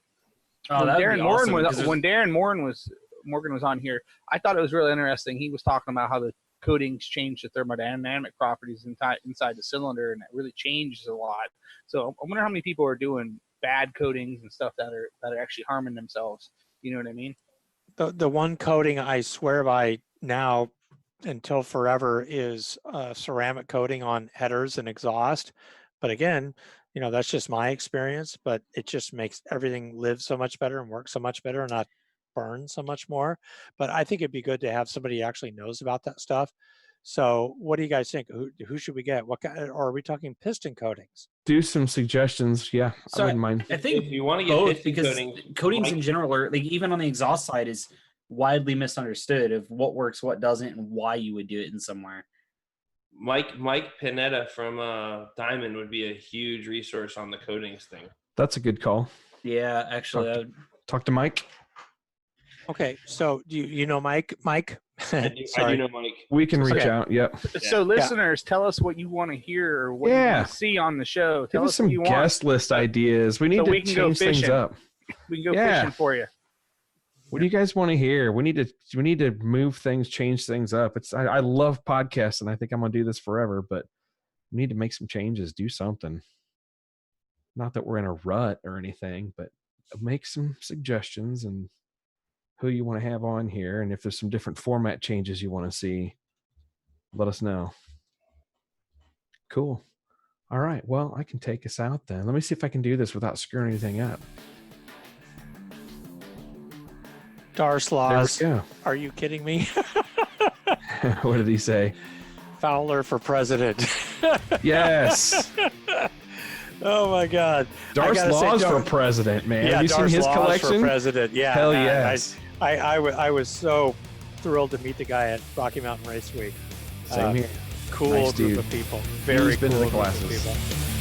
that'd be awesome, Darren Morgan was on here, I thought it was really interesting. He was talking about how the coatings change the thermodynamic properties inside the cylinder, and it really changes a lot. So I wonder how many people are doing bad coatings and stuff that are actually harming themselves. You know what I mean? The one coating I swear by now until forever is ceramic coating on headers and exhaust. But again, that's just my experience, but it just makes everything live so much better and work so much better and not burn so much more. But I think it'd be good to have somebody who actually knows about that stuff. So what do you guys think? Who should we get? What kind, or are we talking piston coatings? Do some suggestions. Yeah, so I wouldn't mind. I think if you want to get both, because coatings Mike, in general are, like, even on the exhaust side, is widely misunderstood of what works, what doesn't, and why you would do it in somewhere. Mike Panetta from Diamond would be a huge resource on the coatings thing. That's a good call. Yeah, actually, Talk to Mike. Okay, so do you know Mike? Mike? I do know Mike. We can reach out. Yep. So listeners, tell us what you want to hear or what you want to see on the show. Give us some guest list ideas. We need to change things up. We can go fishing for you. What do you guys want to hear? We need to move things, change things up. I love podcasts, and I think I'm gonna do this forever, but we need to make some changes, do something. Not that we're in a rut or anything, but make some suggestions and who you want to have on here, and if there's some different format changes you want to see, let us know. Cool. All right. Well, I can take us out then. Let me see if I can do this without screwing anything up. Darslaws. Are you kidding me? What did he say? Fowler for president. Yes. Oh my God. Darslaws for president, man. Yeah, have you seen his collection? For president. Yeah. Hell yes. I was so thrilled to meet the guy at Rocky Mountain Race Week. Same here. Cool nice group dude. of people. Very He's been cool to the group of classes. people.